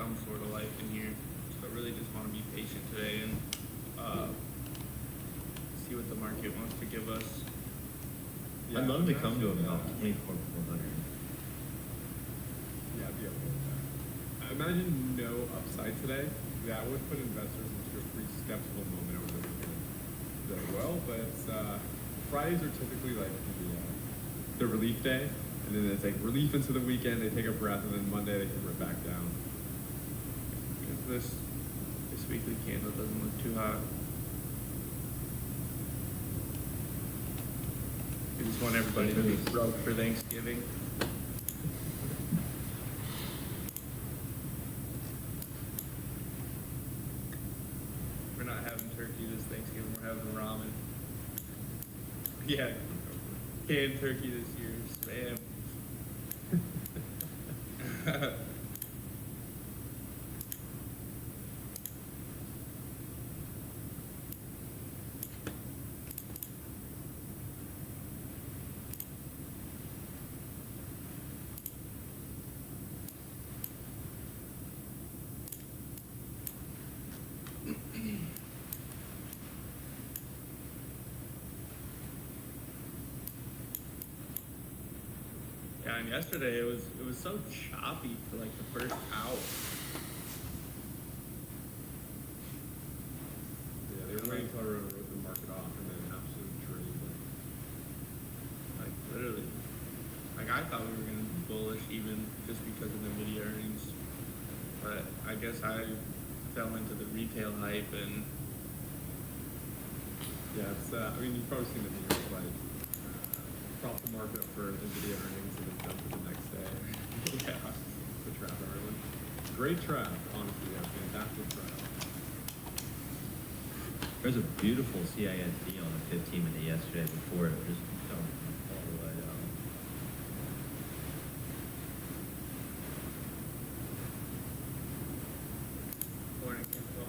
some sort of life in here. So I really just want to be patient today and see what the market wants to give us. I'd love to come to about 24,400. Yeah, I'd be okay with that. I imagine no upside today. That would put investors into a pretty skeptical moment over the weekend. That well, but Fridays are typically like the relief day, and then it's like relief into the weekend. They take a breath, and then Monday they can rip back down. Because this weekly candle doesn't look too hot. I just want everybody to be broke for Thanksgiving. We're not having turkey this Thanksgiving, we're having ramen. Yeah, canned turkey this year, spam. Yeah, and yesterday it was so choppy for like the first hour. Yeah, they were waiting until I wrote the market off, and then an absolute trade. Like literally, like I thought we were gonna be bullish even just because of NVIDIA earnings, but I guess I fell into the retail hype and Yeah, it's. I mean, you've probably seen the news, like prop the market up for NVIDIA earnings and then dump it the next day. Yeah, the trap, everyone. Great trap, honestly. Yeah, fantastic trap. There's a beautiful CISD on the 15-minute yesterday before it just all the way down. morning info.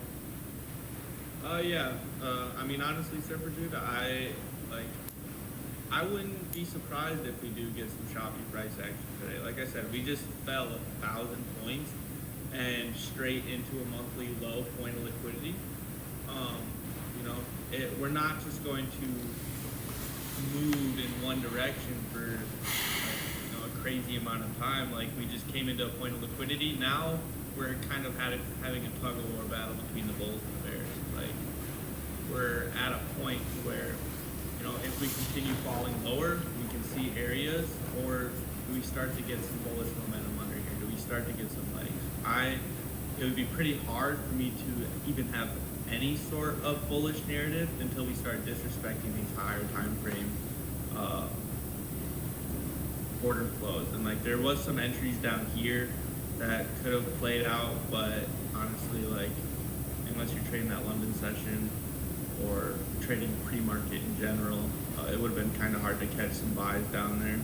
Yeah. I mean, honestly, Surfer Dude, I wouldn't be surprised if we do get some choppy price action today. Like I said, we just fell 1,000 points and straight into a monthly low point of liquidity. You know, we're not just going to move in one direction for a crazy amount of time. Like we just came into a point of liquidity. Now we're kind of having a tug of war battle between the bulls and the bears. Like we're at a point where, you know, if we continue falling lower, we can see areas, or do we start to get some bullish momentum under here? Do we start to get some legs? It would be pretty hard for me to even have any sort of bullish narrative until we start disrespecting these higher time frame order flows. And like there was some entries down here that could have played out, but honestly, like unless you're trading that London session or trading pre-market in general, it would have been kind of hard to catch some buys down there.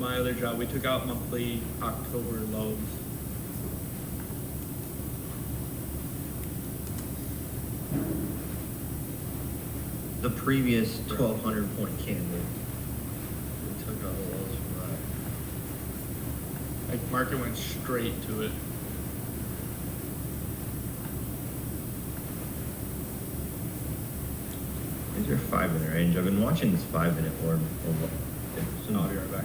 My other job, we took out monthly October lows. The previous 1,200 point candle. We took out the lows from that. Like market went straight to it. Is your 5-minute range? I've been watching this 5-minute orb. I'll be right back.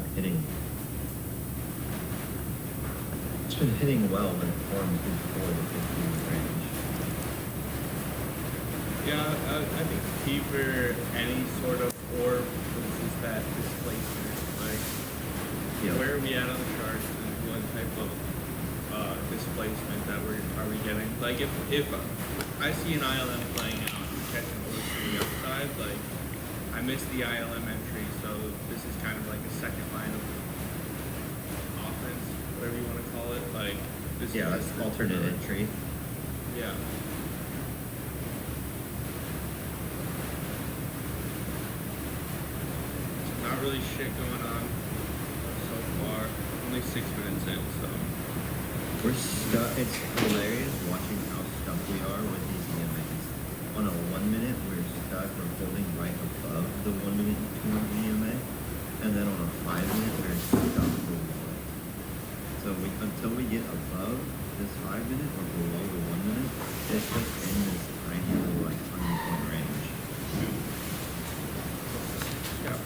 It's been hitting well when it forms before the 15-minute range. Yeah, I think key for any sort of orb is that displacement. Like, where are we at on the chart, and what type of displacement that are we getting? Like, if I see an ILM playing out, I'm catching orders to the upside. Like, I missed the ILM entry, so this is kind of like a second line of offense, whatever you want to call it. Like, this that's is alternate entry. Yeah. Not really shit going on so far. Only 6 minutes in, so. We're stuck. It's hilarious watching how stuck we are with these EMAs. On a 1 minute, we're stuck. We're holding right above the 1 minute, 2 minute EMA.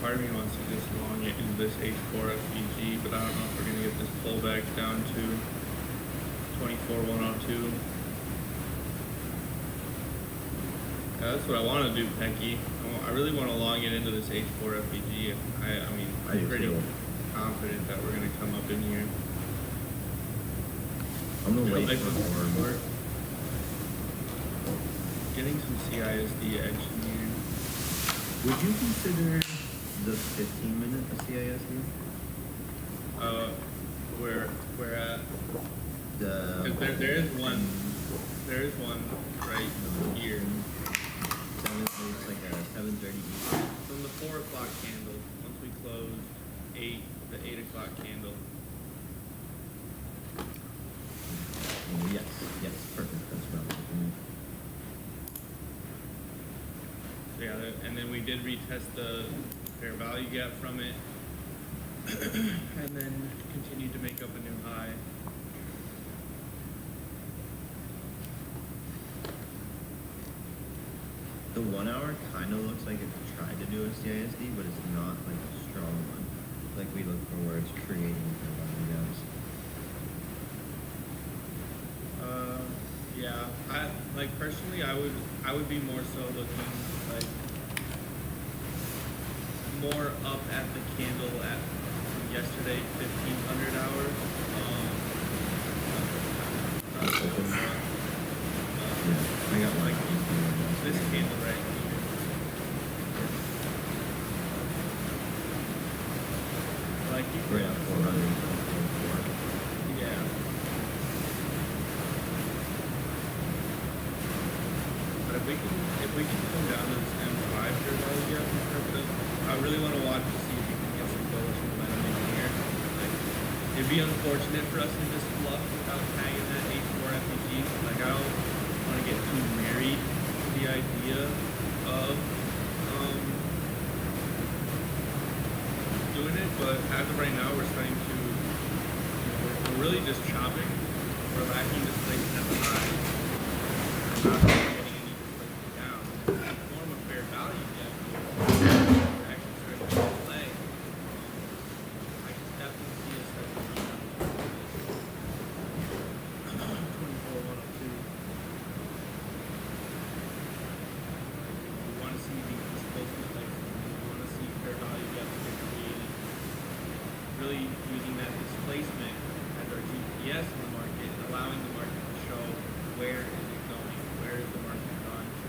part of me wants to just long it into this H4 FPG, but I don't know if we're gonna get this pullback down to 24,102. Yeah, that's what I want to do, Pecky. I really want to long it into this H4 FPG. I mean, I I'm do pretty too. confident that we're gonna come up in here. I'm gonna You know, wait like for the more. support. Getting some CISD edge in here. Would you consider the 15-minute a CISD? Where at? The 'Cause there is one right here. It's like a 7:30 Eastern. From the 4 o'clock candle, once we close the 8 o'clock candle. Yes, perfect. That's what I was looking So yeah, and then we did retest the fair value gap from it, and then continued to make up a new high. at. The 1 hour kind of looks like it tried to do a CISD, but it's not like a strong one. Like we look for where it's creating fair value gaps. Yeah, I like personally, I would be more so looking like more up at the candle at yesterday 1500 hours. Yeah, I got like 18 of those. This candle right here. Like you Right at 400. Yeah. But if we can come down to this M5 fair value gap interpretive, I really want to watch to see if we can get some bullish momentum in here. Like, it'd be unfortunate for us to just fluff without tagging that H4 FPG. Like, I don't want to get too married to the idea of doing it, but as of right now, we're starting to, we're really just chopping. We're lacking displacement at the high. We're not really getting any displacement down. In the form of fair value gap here, we're actually starting to play. I can definitely see us starting to come down to 24,102. We want to see these displacement legs. We want to see fair value gaps get created. Really using that displacement as our GPS in the market and allowing the market to show where is it going, where is the market gone to.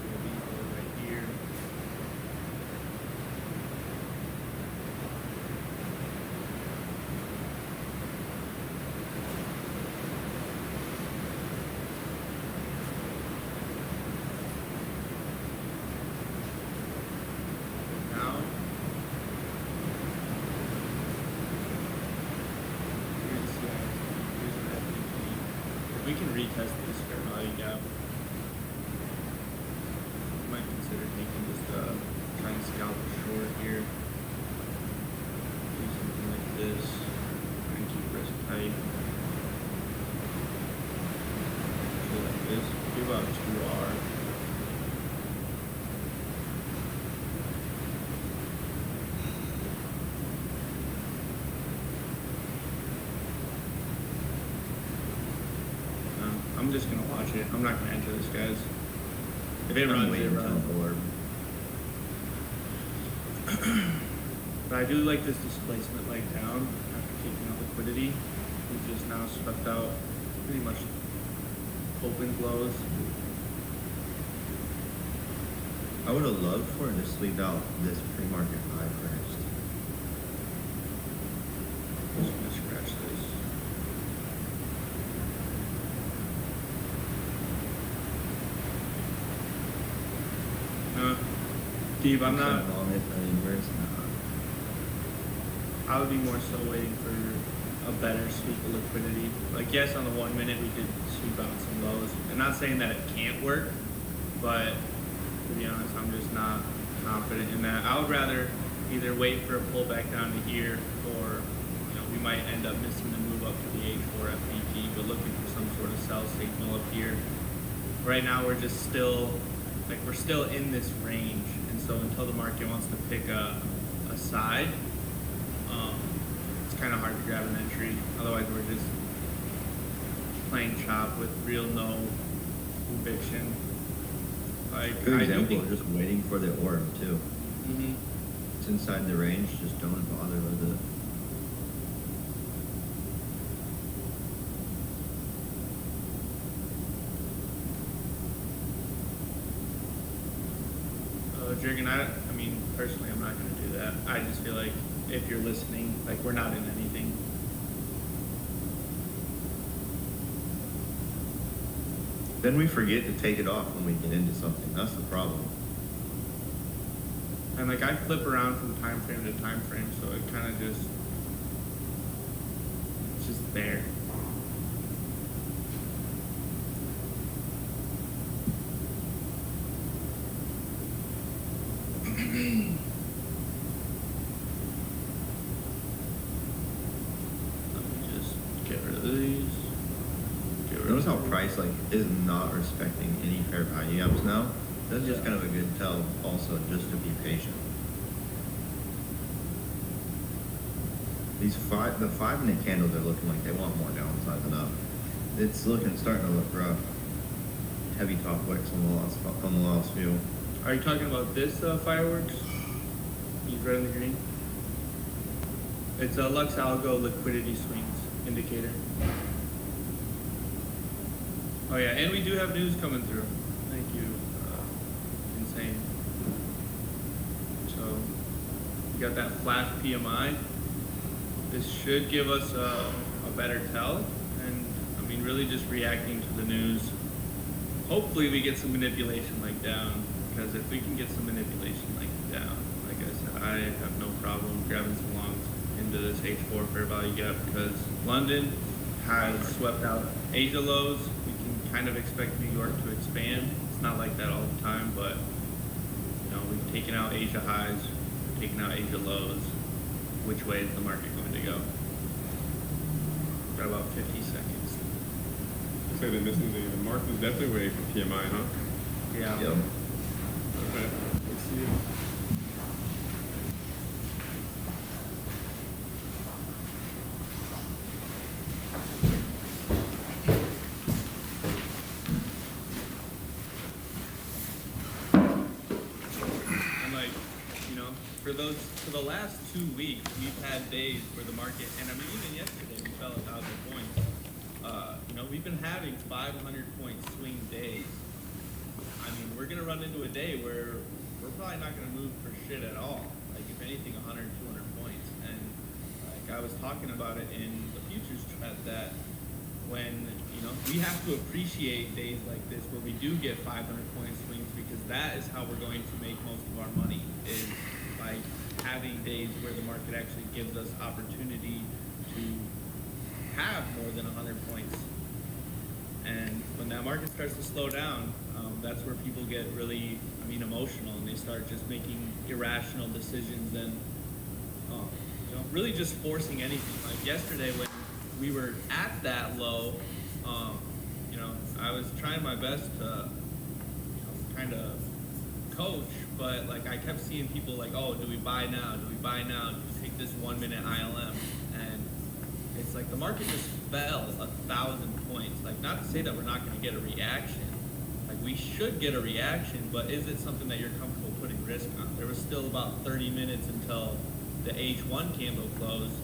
We'll be right here. Now, here's the here's an FPG. If we can retest this fair value gap, we might consider taking just trying to scalp a short here. Do something like this. Try and keep risk tight. Do like this. Do about 2R. I'm just gonna watch it. I'm not gonna enter this, guys. If it I'm runs, it waiting until runs. orb. But I do like this displacement leg down after taking out liquidity. We've just now swept out pretty much open blows. I would have loved for it to sweep out this pre-market high first. I'm just gonna scratch this. Steve, I'm not. On it, I mean, where's not? I would be more so waiting for a better sweep of liquidity. Like, yes, on the 1 minute we could sweep out some lows. I'm not saying that it can't work, but to be honest, I'm just not confident in that. I would rather either wait for a pullback down to here, or we might end up missing the move up to the H4 FPG, but looking for some sort of sell signal up here. Right now, we're just still, we're still in this range, and so So until the market wants to pick a side, it's kind of hard to grab an entry. Otherwise, we're just playing chop with real no conviction. Like, Good I do example, think- just waiting for the orb too. Mhm. It's inside the range, just don't bother with it. Jurgen, I mean, personally, I'm not going to do that. I just feel like if you're listening, like, we're not in anything. Then we forget to take it off when we get into something. That's the problem. And, like, I flip around from time frame to time frame, so it kind of just, it's just there. Let me just get rid of these. Get rid Notice how of price like is not respecting any fair value gaps now. That's just kind of a good tell also just to be patient. The 5 minute candles are looking like they want more downside than up. It's starting to look rough. Heavy top wicks on the last few. Are you talking about this fireworks? These red and the green? It's a Lux Algo liquidity swings indicator. Oh yeah, and we do have news coming through. Thank you. Insane. So, you got that flash PMI. This should give us a better tell. And, I mean, really just reacting to the news. Hopefully we get some manipulation like down. Because if we can get some manipulation like down, like I said, I have no problem grabbing some longs into this H4 fair value gap because London has swept out Asia lows. We can kind of expect New York to expand. It's not like that all the time, but you know, we've taken out Asia highs, we've taken out Asia lows. Which way is the market going to go? Got about 50 seconds. So they're missing the market is definitely waiting for PMI, huh? Yeah. Yep. Okay. Let's see. And like, you know, for the last 2 weeks, we've had days where the market, and I mean, even yesterday we fell 1,000 points. You know, we've been having 500 point swing days. I mean, we're gonna run into a day where we're probably not gonna move for shit at all. Like, if anything, 100, 200 points. And like I was talking about it in the futures thread that when, you know, we have to appreciate days like this where we do get 500 point swings because that is how we're going to make most of our money is by having days where the market actually gives us opportunity to have more than 100 points. And when that market starts to slow down, that's where people get really, I mean, emotional and they start just making irrational decisions and, you know, really just forcing anything. Like yesterday when we were at that low, you know, I was trying my best to, you know, kind of coach, but like I kept seeing people like, oh, do we buy now? Do we buy now? Just take this 1 minute ILM. And it's like the market just fell 1,000 points. Like, not to say that we're not going to get a reaction. Like, we should get a reaction, but is it something that you're comfortable putting risk on? There was still about 30 minutes until the H1 candle closed,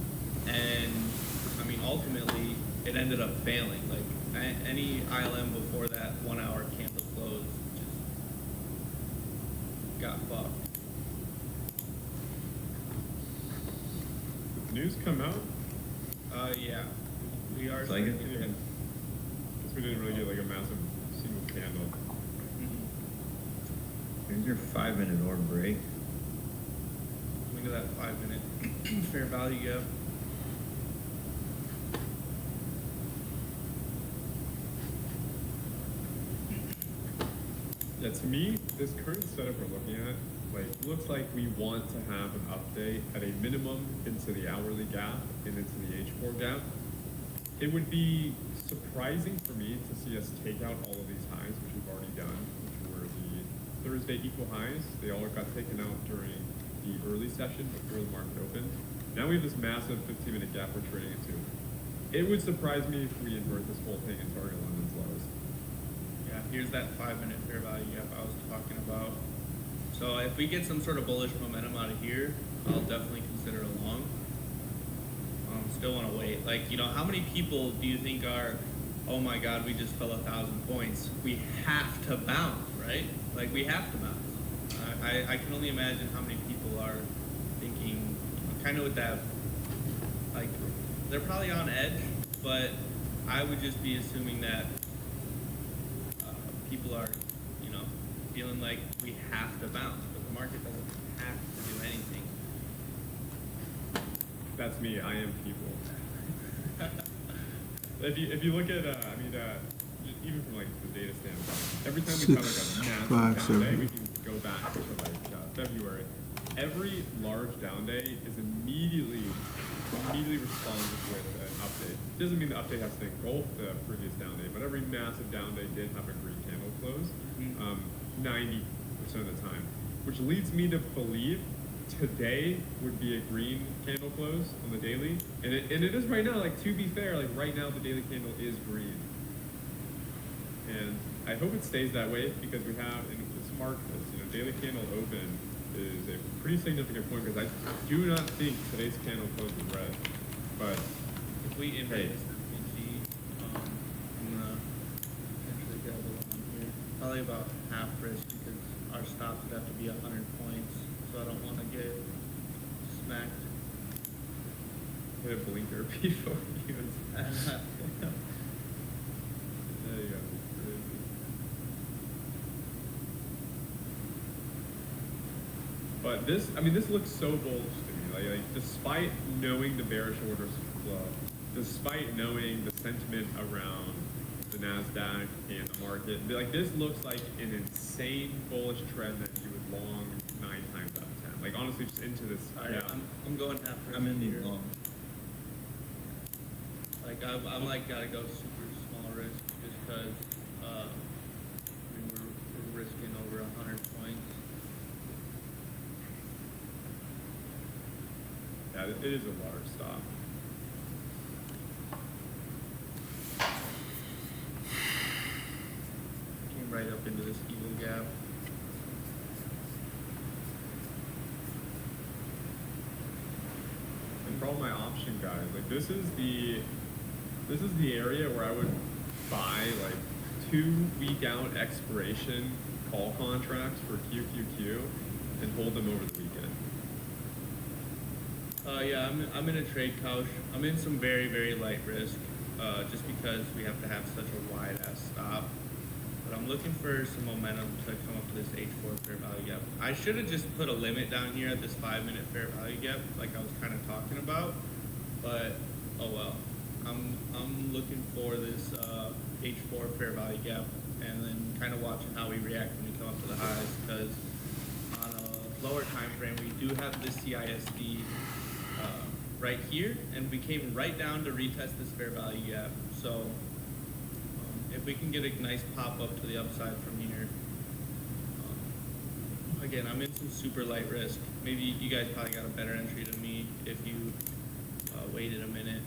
and I mean, ultimately, it ended up failing. Like, any ILM before that 1 hour candle closed just got fucked. Did the news come out? Yeah. We are. It's like it. starting to get- Guess we didn't really get like a massive single candle. Mhm. Here's your 5 minute orb break. Look at that 5 minute fair value gap. Yeah, to me, this current setup we're looking at, like, looks like we want to have an update at a minimum into the hourly gap and into the H4 gap. It would be surprising for me to see us take out all of these highs, which we've already done, which were the Thursday equal highs. They all got taken out during the early session before the market opened. Now we have this massive 15-minute gap we're trading into. It would surprise me if we invert this whole thing and target London's lows. Yeah, here's that 5-minute fair value gap I was talking about. So if we get some sort of bullish momentum out of here, I'll definitely consider a long. Still want to wait. Like, you know, how many people do you think are, oh my God, we just fell 1,000 points. We have to bounce, right? Like, we have to bounce. I can only imagine how many people are thinking, kind of with that, like, they're probably on edge, but I would just be assuming that people are, you know, feeling like we have to bounce, but the market doesn't have to do anything. That's me. I am people. If you look at, just even from like the data standpoint, every time we have like a massive down day, we can go back to like February. Every large down day is immediately responded with an update. Doesn't mean the update has to engulf the previous down day, but every massive down day did have a green candle close, 90% of the time, which leads me to believe today would be a green candle close on the daily, and it is right now. Like, to be fair, like right now the daily candle is green, and I hope it stays that way because we have in this market, you know, daily candle open is a pretty significant point because I do not think today's candle close is red, but If we invade this MPG, I'm gonna potentially grab a long here. Probably about half risk because our stops would have to be 100 points, so I don't want to get smacked. hit a blinker before you even. There you go. But this looks so bullish to me. Like despite knowing the bearish orders flow, despite knowing the sentiment around the Nasdaq and the market, like this looks like an insane bullish trend that you would long 9 times out of 10. Like honestly, just into this. Alright, Yeah. I'm going half risk. I'm in here. the long. Like I'm like gotta go super small risk just because we're risking over 100 points. Yeah, it is a large stop. Came right up into this evil gap. And for all my option guys, like this is the area where I would buy like 2-week out expiration call contracts for QQQ and hold them over the weekend. Yeah, I'm in a trade couch. I'm in some very, very light risk, just because we have to have such a wide ass stop. But I'm looking for some momentum to come up with this H4 fair value gap. I should have just put a limit down here at this 5-minute fair value gap, like I was kind of talking about. But oh well. I'm looking for this H4 fair value gap, and then kind of watching how we react when we come up to the highs, because on a lower time frame we do have this CISD right here, and we came right down to retest this fair value gap. So if we can get a nice pop up to the upside from here, again, I'm in some super light risk. Maybe you guys probably got a better entry than me if you waited a minute.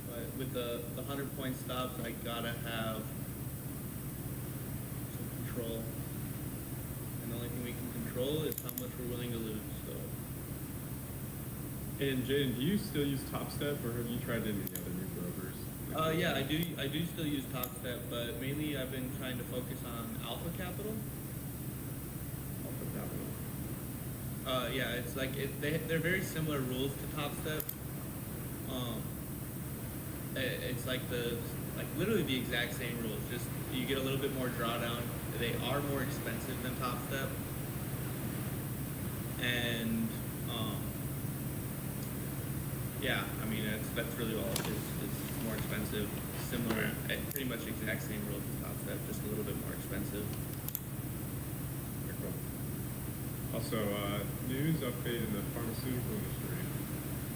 But with the 100-point stops, I gotta have some control. And the only thing we can control is how much we're willing to lose. So. And Jaden, do you still use TopStep, or have you tried any of the other new brokers? Yeah, I do still use TopStep, but mainly I've been trying to focus on Alpha Capital. Alpha Capital. Yeah, it's like they're very similar rules to TopStep. It's like literally the exact same rules. Just you get a little bit more drawdown. They are more expensive than TopStep, and yeah, I mean that's really all it is. It's more expensive, similar, pretty much exact same rules as TopStep, just a little bit more expensive. Very cool. Also, news update in the pharmaceutical industry.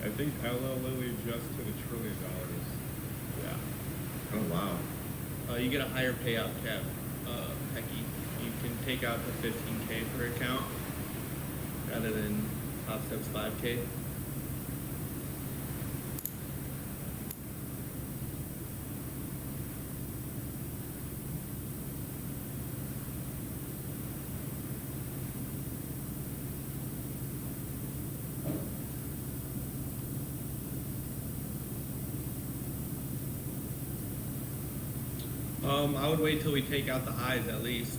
I think LL Lilly just hit $1 trillion. Yeah. Oh wow. You get a higher payout cap, Pecky. you can take out the 15K per account rather than Top Step's 5K. I would wait till we take out the highs at least.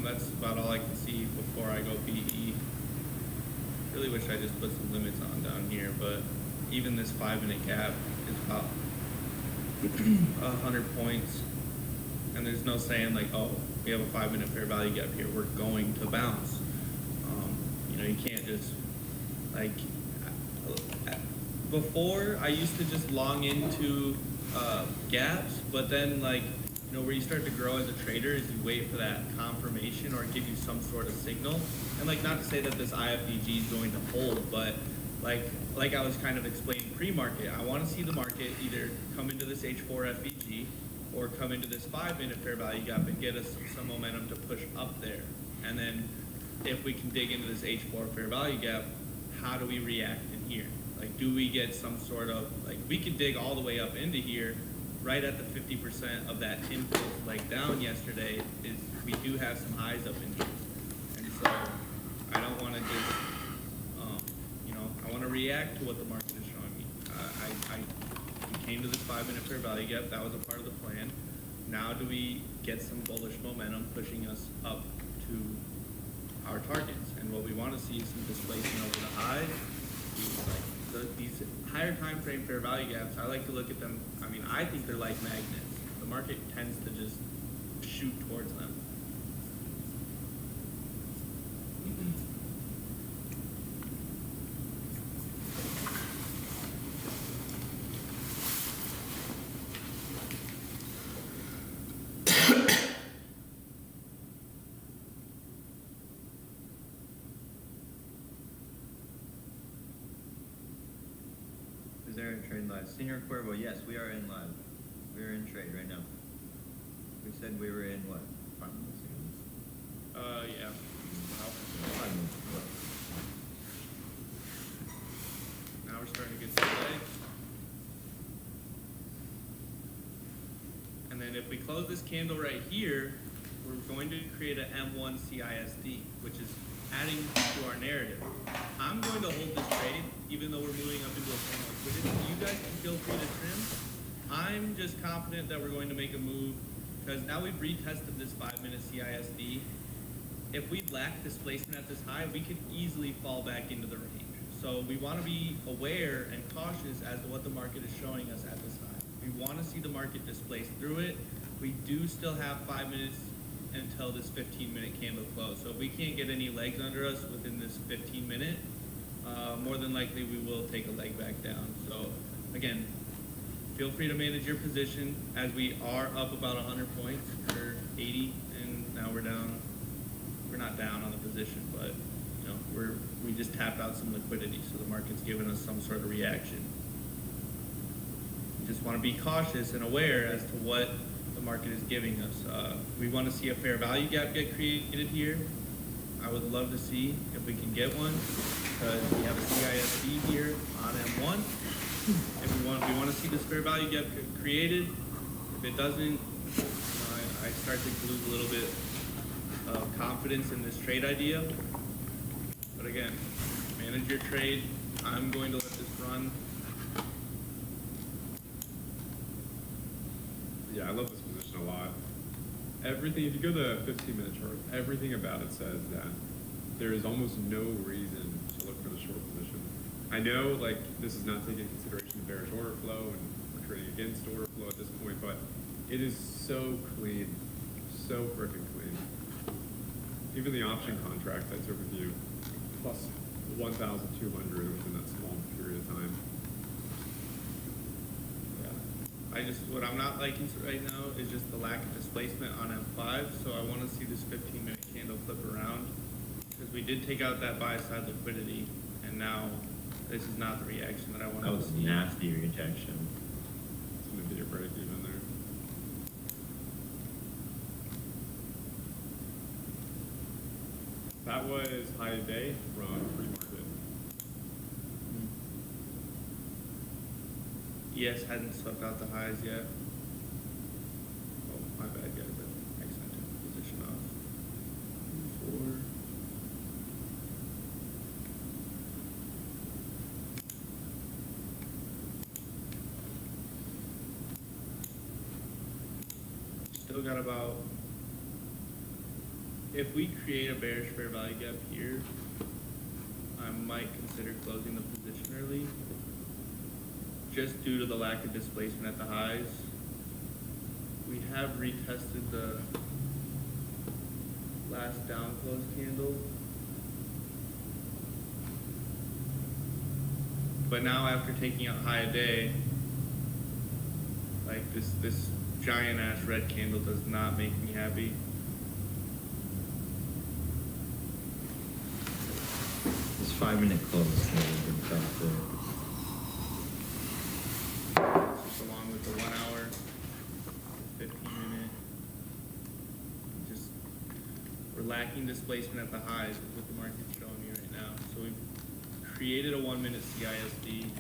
That's about all I can see before I go PE. Really wish I just put some limits on down here, but even this 5-minute gap is about 100 points, and there's no saying like, oh, we have a 5-minute fair value gap here, we're going to bounce. You can't just like. Before I used to just long into gaps, but then like where you start to grow as a trader is you wait for that confirmation or give you some sort of signal. And like, not to say that this IFVG is going to hold, but like I was kind of explaining pre-market, I want to see the market either come into this H4 FVG or come into this 5-minute fair value gap and get us some momentum to push up there. And then if we can dig into this H4 fair value gap, how do we react in here? Like, do we get some sort of, like, we could dig all the way up into here, right at the 50% of that impulse leg down yesterday, is we do have some highs up in here. And so I don't want to just, I want to react to what the market is showing me. We came to this 5-minute fair value gap, that was a part of the plan. Now do we get some bullish momentum pushing us up to our targets? And what we want to see is some displacement over the highs. These higher time frame fair value gaps, I like to look at them. I mean, I think they're like magnets. The market tends to just shoot towards them. Is there a trade live? Senior Cuervo, yes, we are in live. We are in trade right now. We said we were in what? 5 minutes ago? Yeah. 5 minutes ago. Now we're starting to get some legs. And then if we close this candle right here, we're going to create an M1 CISD, which is adding to our narrative. I'm going to hold this trade, even though we're moving up into a point of liquidity. You guys can feel free to trim. I'm just confident that we're going to make a move, because now we've retested this 5-minute CISD. If we lack displacement at this high, we could easily fall back into the range. So we want to be aware and cautious as to what the market is showing us at this high. We want to see the market displace through it. We do still have 5 minutes until this 15-minute candle close. So if we can't get any legs under us within this 15-minute, more than likely we will take a leg back down. So again, feel free to manage your position, as we are up about 100 points or 80, and now we're down. We're not down on the position, but we just tapped out some liquidity, so the market's giving us some sort of reaction. We just want to be cautious and aware as to what the market is giving us. We want to see a fair value gap get created here. I would love to see if we can get one, because we have a CISD here on M1. And we want to see this fair value gap created. If it doesn't, I start to lose a little bit of confidence in this trade idea. But again, manage your trade. I'm going to let this run. Yeah, I love this position a lot. Everything, if you go to the 15-minute chart, everything about it says that there is almost no reason to look for the short position. I know, like, this is not taking into consideration the bearish order flow, and we're trading against order flow at this point, but it is so clean, so freaking clean. Even the option contract I took with you, plus 1,200 within that small period of time. What I'm not liking right now is just the lack of displacement on M5, so I want to see this 15-minute candle flip around, because we did take out that buy side liquidity, and now this is not the reaction that I want That to was see. nasty rejection. It's going to be your break even there. That was high day from pre-market. ES hadn't swept out the highs yet. Oh, my bad, guys. I accidentally took the position off. 4. Still got about. If we create a bearish fair value gap here, I might consider closing the position early. Just due to the lack of displacement at the highs. We have retested the last down close candle. But now after taking out high a day, like this giant ass red candle does not make me happy. This 5-minute close has been tough there. Just along with the 1 hour, 15-minute. Just we're lacking displacement at the highs is what the market's showing me right now. So we've created a 1-minute CISD.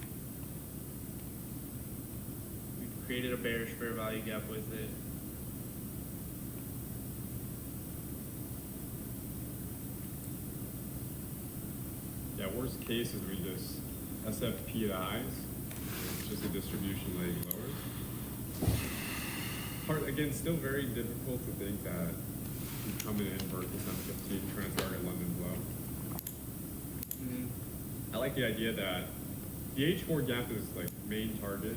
We've created a bearish fair value gap with it. Yeah, worst case is we just SFP the highs. It's just a distribution leg lower. Again, still very difficult to think that we come in and invert this M15 trying to target London low. I like the idea that the H4 gap is like main target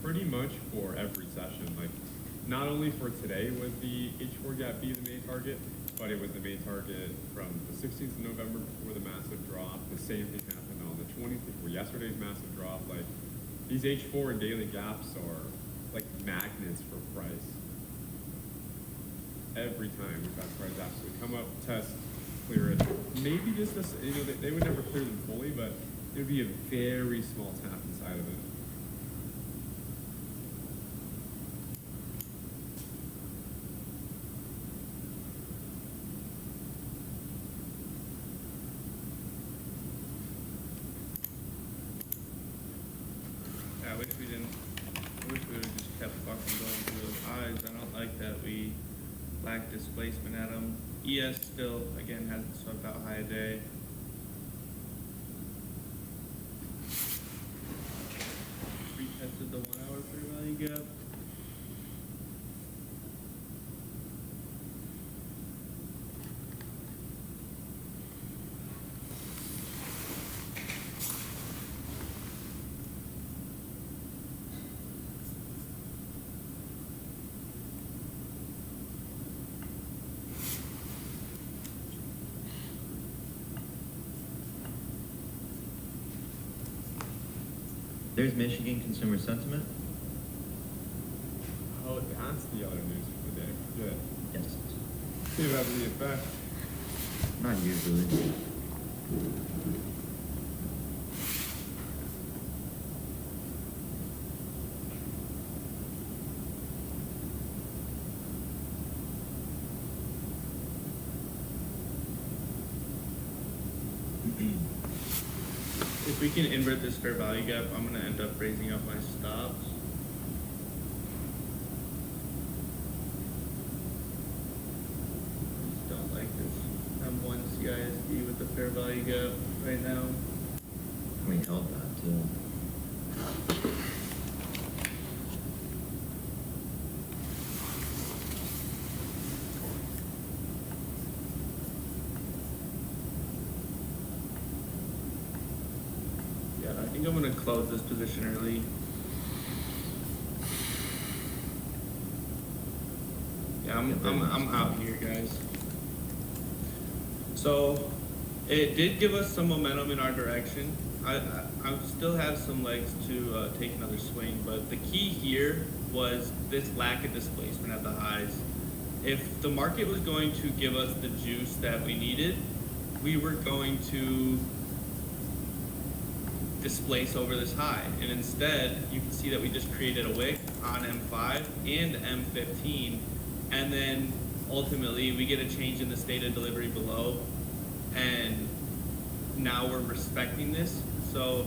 pretty much for every session. Like not only for today would the H4 gap be the main target, but it was the main target from the 16th of November before the massive drop. The same thing happened on the 20th before yesterday's massive drop. Like these H4 and daily gaps are like magnets for price. Every time we've had price absolutely come up, test, clear it. Maybe just this, they would never clear them fully, but it would be a very small tap inside of it. I wish we would have just kept fucking going through those highs. I don't like that we lack displacement at them. ES still, again, hasn't swept out high a day. Retested the 1 hour fair value gap. There's Michigan consumer sentiment. Oh, that's the other news for the day. Good. Yes. See if it has any effect. Not usually. If we can invert this fair value gap, I'm gonna end up raising up my stops. Just don't like this M1 CISD with the fair value gap right now. We held that too. Yeah, I think I'm gonna close this position early. Yeah, I'm out here, guys. So, it did give us some momentum in our direction. I still have some legs to take another swing, but the key here was this lack of displacement at the highs. If the market was going to give us the juice that we needed, we were going to displace over this high. And instead, you can see that we just created a wick on M5 and M15, and then ultimately we get a change in the state of delivery below, and now we're respecting this. So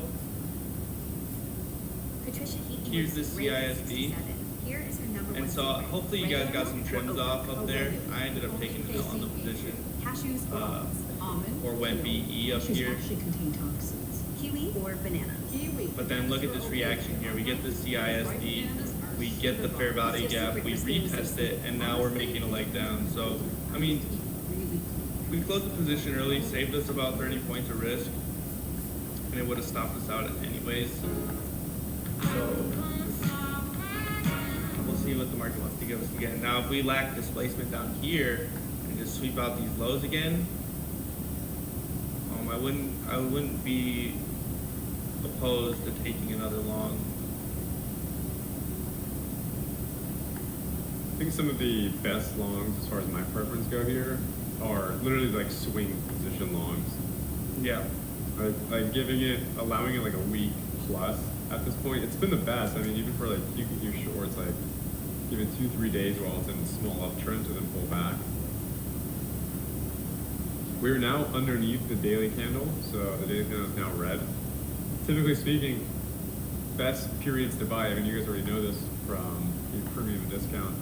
Patricia Heaton Here's was the rated CISD. 67. Here is her number and one so secret. hopefully you guys got some Oregano trims or off oat? up there. Oregano. I ended up taking it on the position. Cashews or almonds? Almond. Or went BE up Which here. actually contain toxins. Kiwi or banana? Kiwi. But then look at this reaction here. We get the CISD, we get the fair value gap, we retest it, and now we're making a leg down. So, I mean, we closed the position early, saved us about 30 points of risk, and it would have stopped us out anyways. So, we'll see what the market wants to give us again. Now, if we lack displacement down here and just sweep out these lows again, I wouldn't be opposed to taking another long. I think some of the best longs, as far as my preference go here, are literally like swing position longs. Yeah. Like allowing it like a week plus at this point. It's been the best. I mean, even for like, you can do shorts, like give it 2-3 days while it's in a small uptrend and then pull back. We're now underneath the daily candle, so the daily candle is now red. Typically speaking, best periods to buy, I mean, you guys already know this from the premium discount.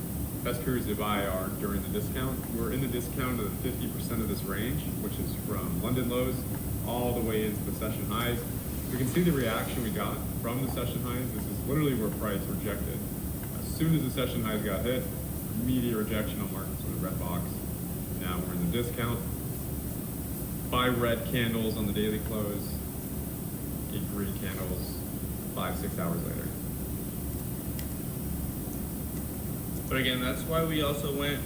Best periods to buy are during the discount. We're in the discount of the 50% of this range, which is from London lows all the way into the session highs. We can see the reaction we got from the session highs. This is literally where price rejected. As soon as the session highs got hit, immediate rejection on markets with a red box. Now we're in the discount. Buy red candles on the daily close, get green candles 5-6 hours later. But again, that's why we also went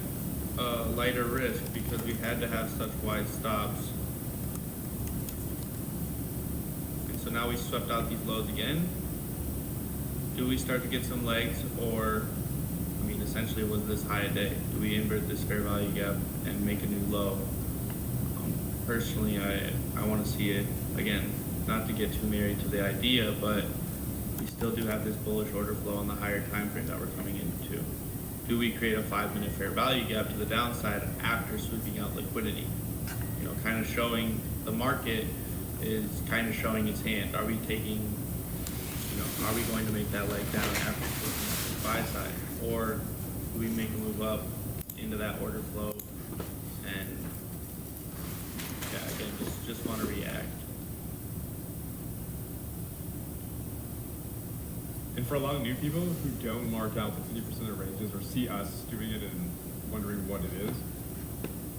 lighter risk, because we had to have such wide stops. And so now we swept out these lows again. Do we start to get some legs, or, I mean, essentially was this high a day? Do we invert this fair value gap and make a new low? Personally, I want to see it, again, not to get too married to the idea, but we still do have this bullish order flow on the higher time frame that we're coming into. Do we create a 5-minute fair value gap to the downside after sweeping out liquidity? You know, kind of showing the market is kind of showing its hand. Are we taking, you know, are we going to make that leg down after sweeping out the buy side? Or do we make a move up into that order flow and, yeah, again, just want to react. And for a lot of new people who don't mark out the 50% of ranges or see us doing it and wondering what it is,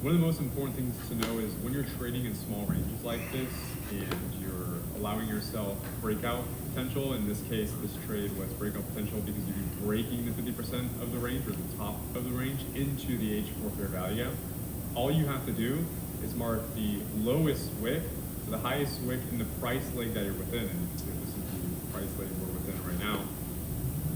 one of the most important things to know is when you're trading in small ranges like this and you're allowing yourself breakout potential, in this case, this trade was breakout potential because you'd be breaking the 50% of the range or the top of the range into the H4 fair value gap. All you have to do is mark the lowest wick to the highest wick in the price leg that you're within. And this is the price leg we're within right now.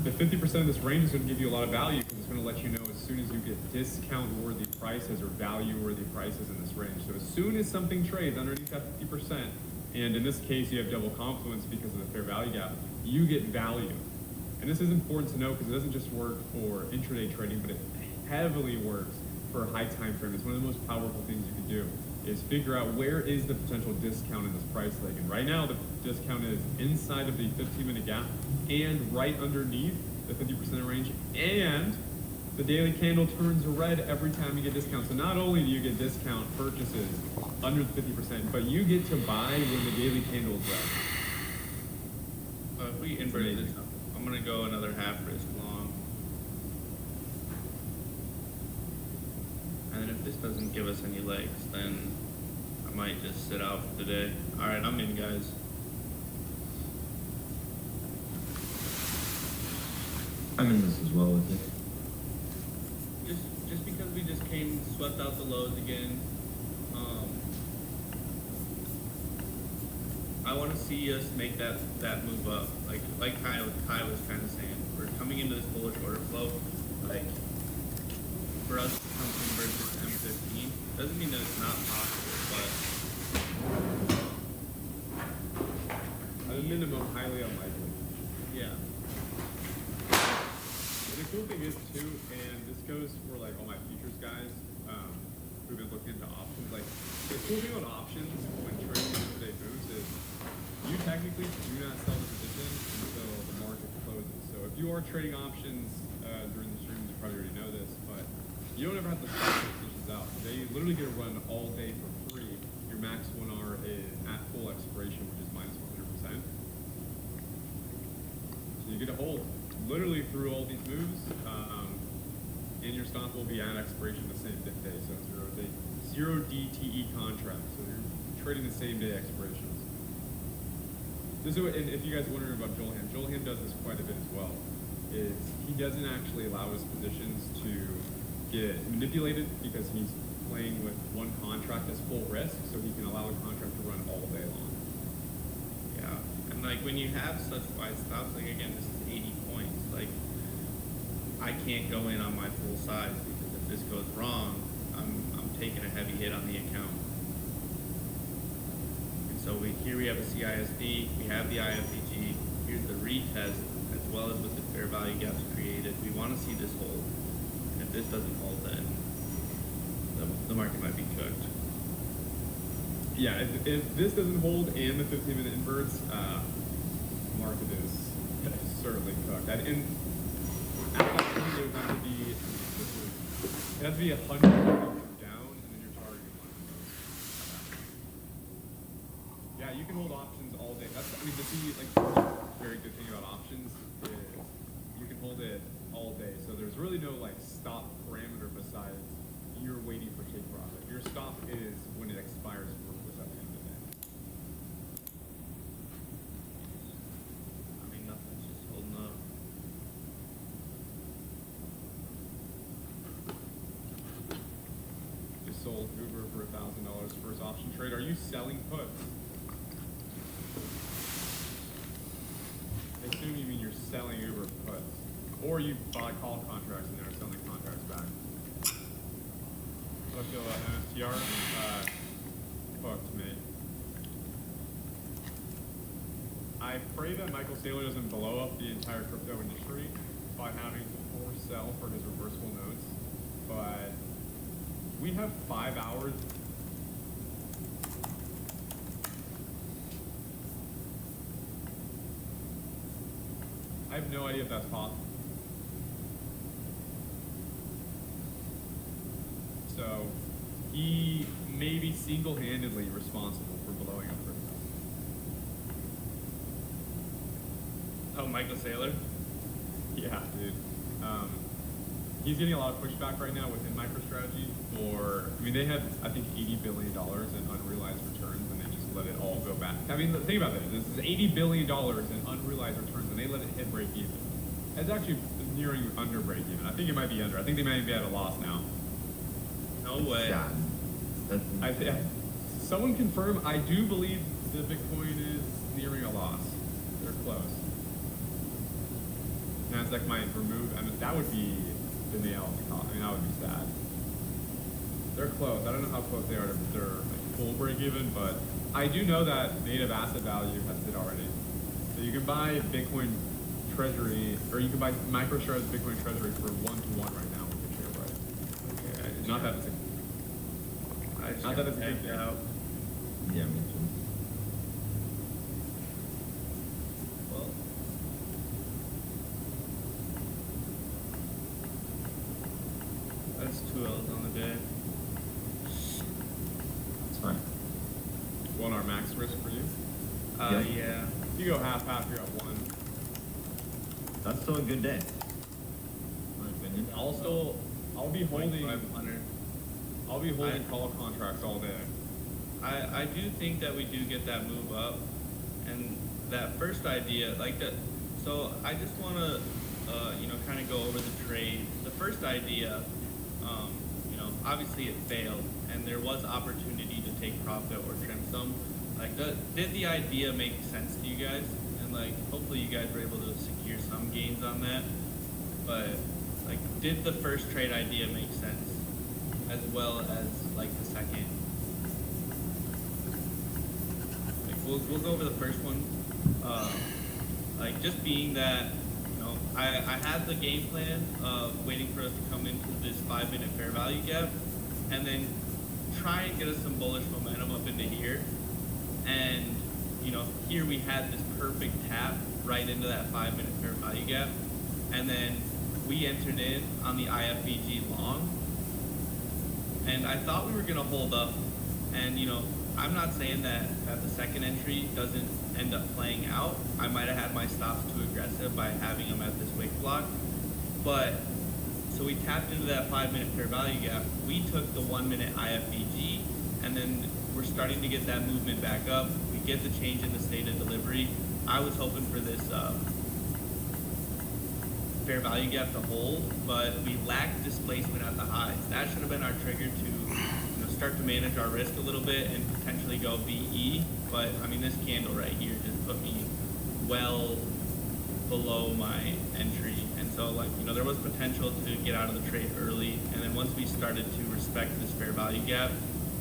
The 50% of this range is going to give you a lot of value because it's going to let you know as soon as you get discount-worthy prices or value-worthy prices in this range. So as soon as something trades underneath that 50%, and in this case you have double confluence because of the fair value gap, you get value. And this is important to know because it doesn't just work for intraday trading, but it heavily works for a high time frame. It's one of the most powerful things you can do is figure out where is the potential discount in this price leg. And right now the discount is inside of the 15-minute gap and right underneath the 50% range, and the daily candle turns red every time you get discount. So not only do you get discount purchases under the 50%, but you get to buy when the daily candle is red. If we invert this, I'm going to go another half risk long. And then if this doesn't give us any legs, then I might just sit out for today. All right, I'm in, guys. I'm in this as well with you. Just because we just swept out the lows again, I want to see us make that move up. Like Kai was kind of saying, we're coming into this bullish order flow. Like, for us to come convert this M15 doesn't mean that it's not possible, but At a minimum, highly unlikely. yeah. And the cool thing is too, and this goes for like all my futures guys, we've been looking into options. Like the cool thing about options when trading intraday moves is you technically do not sell the position until the market closes. So if you are trading options during the streams, you probably already know this, but you don't ever have to stop the positions out. They literally get to run all day for free. Your max 1 hour is at full expiration, which is minus 100%. So you get to hold literally through all these moves, and your stop will be at expiration the same day. So zero DTE contract. So you're trading the same day expirations. This is what, and if you guys are wondering about Joel Ham does this quite a bit as well. Is he doesn't actually allow his positions to get manipulated because he's playing with one contract as full risk, so he can allow the contract to run all day long. Yeah, and like when you have such wide stops, like again, this is 80 points. Like I can't go in on my full size because if this goes wrong, I'm taking a heavy hit on the account. And so here we have a CISD, we have the IFVG. Here's the retest, as well as with the fair value gaps created. We want to see this hold. And if this doesn't hold, then the market might be cooked. Yeah, if this doesn't hold and the 15-minute inverts, market is certainly cooked. And at that point, it would have to be, it has to be 100 down, and then you're targeting one. Yeah, you can hold options all day. That's, I mean, the very good thing about options is you can hold it all day. So there's really no like stop parameter besides you're waiting for take profit. Your stop is when it expires worthless at the end of the day. I mean, nothing's just holding up. Just sold Uber for $1,000 first option trade. Are you selling puts? I assume you mean you're selling Uber puts. Or you buy call contracts and they're selling contracts back. I feel MSTR fucked me. I pray that Michael Saylor doesn't blow up the entire crypto industry by having to force sell for his reversible notes, but we have 5 hours. I have no idea if that's possible. So he may be single-handedly responsible for blowing up crypto. Oh, Michael Saylor? Yeah, dude. He's getting a lot of pushback right now within MicroStrategy for, I mean, they had, I think, $80 billion in unrealized returns, and they just let it all go back. I mean, think about this. This is $80 billion in unrealized returns, and they let it hit break even. It's actually nearing under break even. I think it might be under. I think they might be at a loss now. No way. Yeah. Someone confirm, I do believe the Bitcoin is nearing a loss. They're close. NASDAQ might remove, I mean, that would be the nail on the coffin. I mean, that would be sad. They're close. I don't know how close they are to their like, full break even, but I do know that native asset value has hit already. So you can buy Bitcoin Treasury, or you can buy MicroStrategy's Bitcoin Treasury for 1-to-1 right now with the share price. Okay, Not that it's a I just not that it's a good checked thing. out. Yeah, me too. Well, that's 2 L's on the day. It's fine. One our max risk for you. Yeah. Yeah. If you go half, you're at 1. That's still a good day. In my opinion. I'll be holding 500. call contracts all day. I do think that we do get that move up, and that first idea, like that. So I just want to, kind of go over the trade. The first idea, obviously it failed, and there was opportunity to take profit or trim some. Like, did the idea make sense to you guys? And like, hopefully you guys were able to secure some gains on that. But like, did the first trade idea make sense, as well as like the second? Like, we'll go over the first one. Like, just being that, I had the game plan of waiting for us to come into this 5-minute fair value gap, and then try and get us some bullish momentum up into here. And, you know, here we had this perfect tap right into that 5-minute fair value gap. And then we entered in on the IFVG long. And I thought we were going to hold up. And, you know, I'm not saying that the second entry doesn't end up playing out. I might have had my stops too aggressive by having them at this wick block. But, so we tapped into that 5-minute fair value gap. We took the 1-minute IFVG, and then we're starting to get that movement back up. We get the change in the state of delivery. I was hoping for this fair value gap to hold, but we lacked displacement at the highs. That should have been our trigger to, you know, start to manage our risk a little bit and potentially go VE. But I mean, this candle right here just put me well below my entry, and so, like, you know, there was potential to get out of the trade early. And then once we started to respect this fair value gap,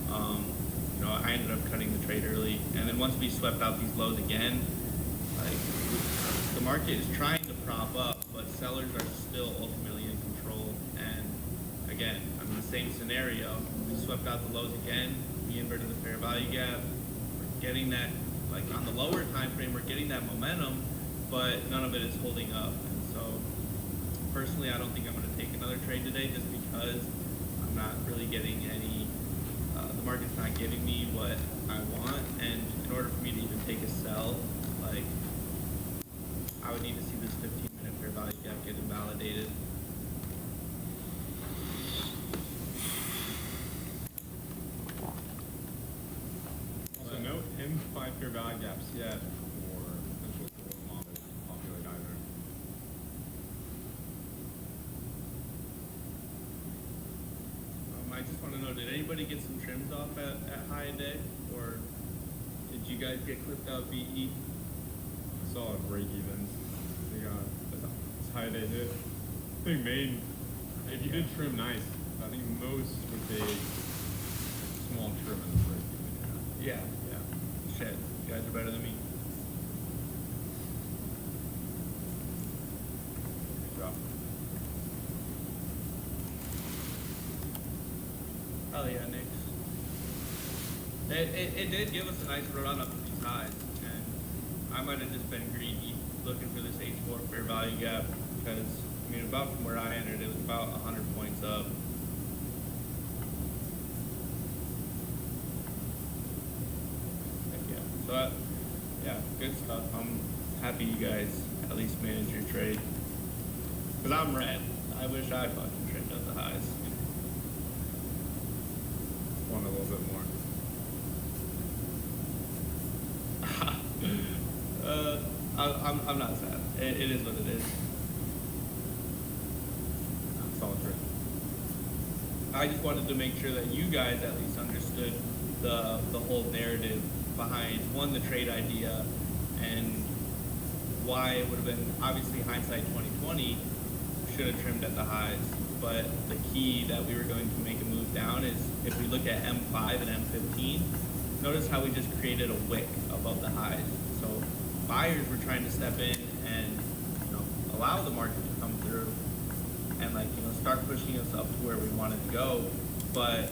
you know, I ended up cutting the trade early. And then once we swept out these lows again, like, the market is trying to prop up, but sellers are still ultimately in control. And again, I mean, the same scenario. We swept out the lows again. We inverted the fair value gap. We're getting that, like, on the lower time frame, we're getting that momentum, but none of it is holding up. And so, personally, I don't think I'm going to take another trade today, just because I'm not really getting any. The market's not giving me what I want, and in order for me to even take a sell, like, I would need to see this 15-minute fair value gap get invalidated. Also, no M5 fair value gaps yet for potential gold models populate either. I just want to know, did anybody get some trims off at high day, or did you guys get clipped out VE? I saw a break evens. They got as high as they did. I think main, if you did trim nice, I think most would take a small trim in the break even. Yeah, yeah. Shit, you guys are better than me. Good job. Oh yeah, Knicks. It did give us a nice run up to these highs, and I might have just been greedy looking for this H4 fair value gap, because I mean, about from where I entered, it was about 100 points up. Yeah, so yeah, good stuff. I'm happy you guys at least managed your trade, because I'm red. I wish I fucking trimmed at the highs. Want a little bit more. I'm not sad. It is what it is. Solid trade. I just wanted to make sure that you guys at least understood the whole narrative behind, one, the trade idea, and why it would have been, obviously hindsight 2020, should have trimmed at the highs. But the key that we were going to make a move down is, if we look at M5 and M15, notice how we just created a wick above the highs. So buyers were trying to step in and, you know, allow the market to come through and, like, you know, start pushing us up to where we wanted to go, but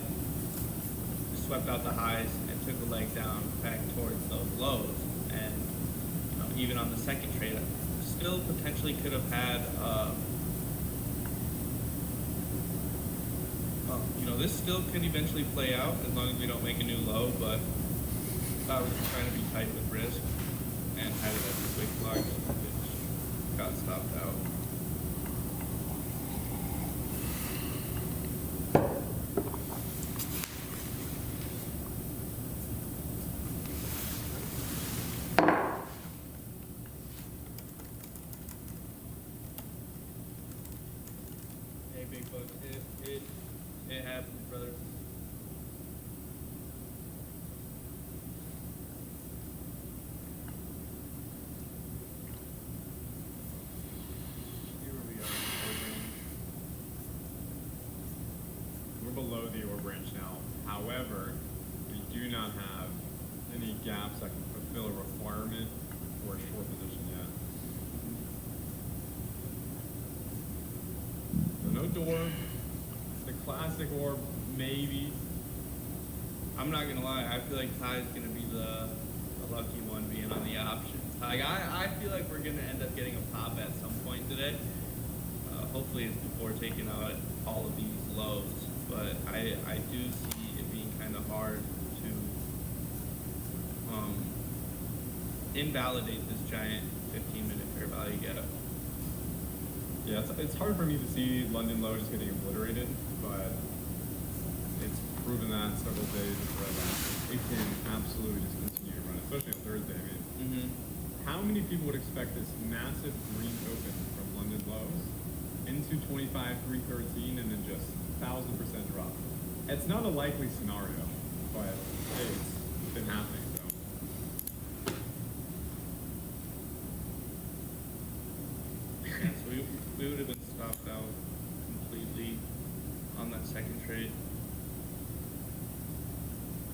just swept out the highs and took a leg down back towards those lows. And, you know, even on the second trade, still potentially could have had you know, this still could eventually play out as long as we don't make a new low, but I was just trying to be tight with risk and had it at the quick block, which got stopped out. Hey, big buck, it happens, brother. Here we are. We're below the orb branch now. However, we do not have any gaps that can fulfill a requirement for a short position yet. So no door. The classic orb, maybe. I'm not gonna lie, I feel like Ty's gonna be the lucky one being on the options. Like I feel like we're gonna end up getting a pop at some point today. Hopefully it's before taking out all of these lows, but I do see it being kind of hard to invalidate this giant 15-minute fair value gap. Yeah, it's hard for me to see London low just getting obliterated, but it's proven that several days in a row that it can absolutely just continue to run, especially on Thursday. I mean, how many people would expect this massive green open from London lows into 25,313 and then just 1,000% drop? It's not a likely scenario, but hey, it's been happening. So Yeah, so we would have been stopped out completely on that second trade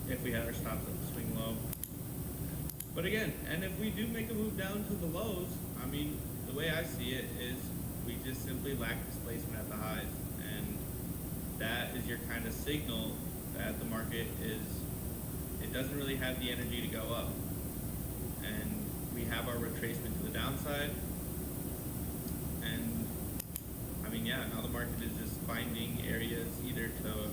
if we had our stops at the swing low. But again, and if we do make a move down to the lows, I mean, the way I see it is we just simply lack displacement at the highs, and that is your kind of signal that the market it doesn't really have the energy to go up, and we have our retracement to the downside. And I mean, yeah, now the market is just finding areas either to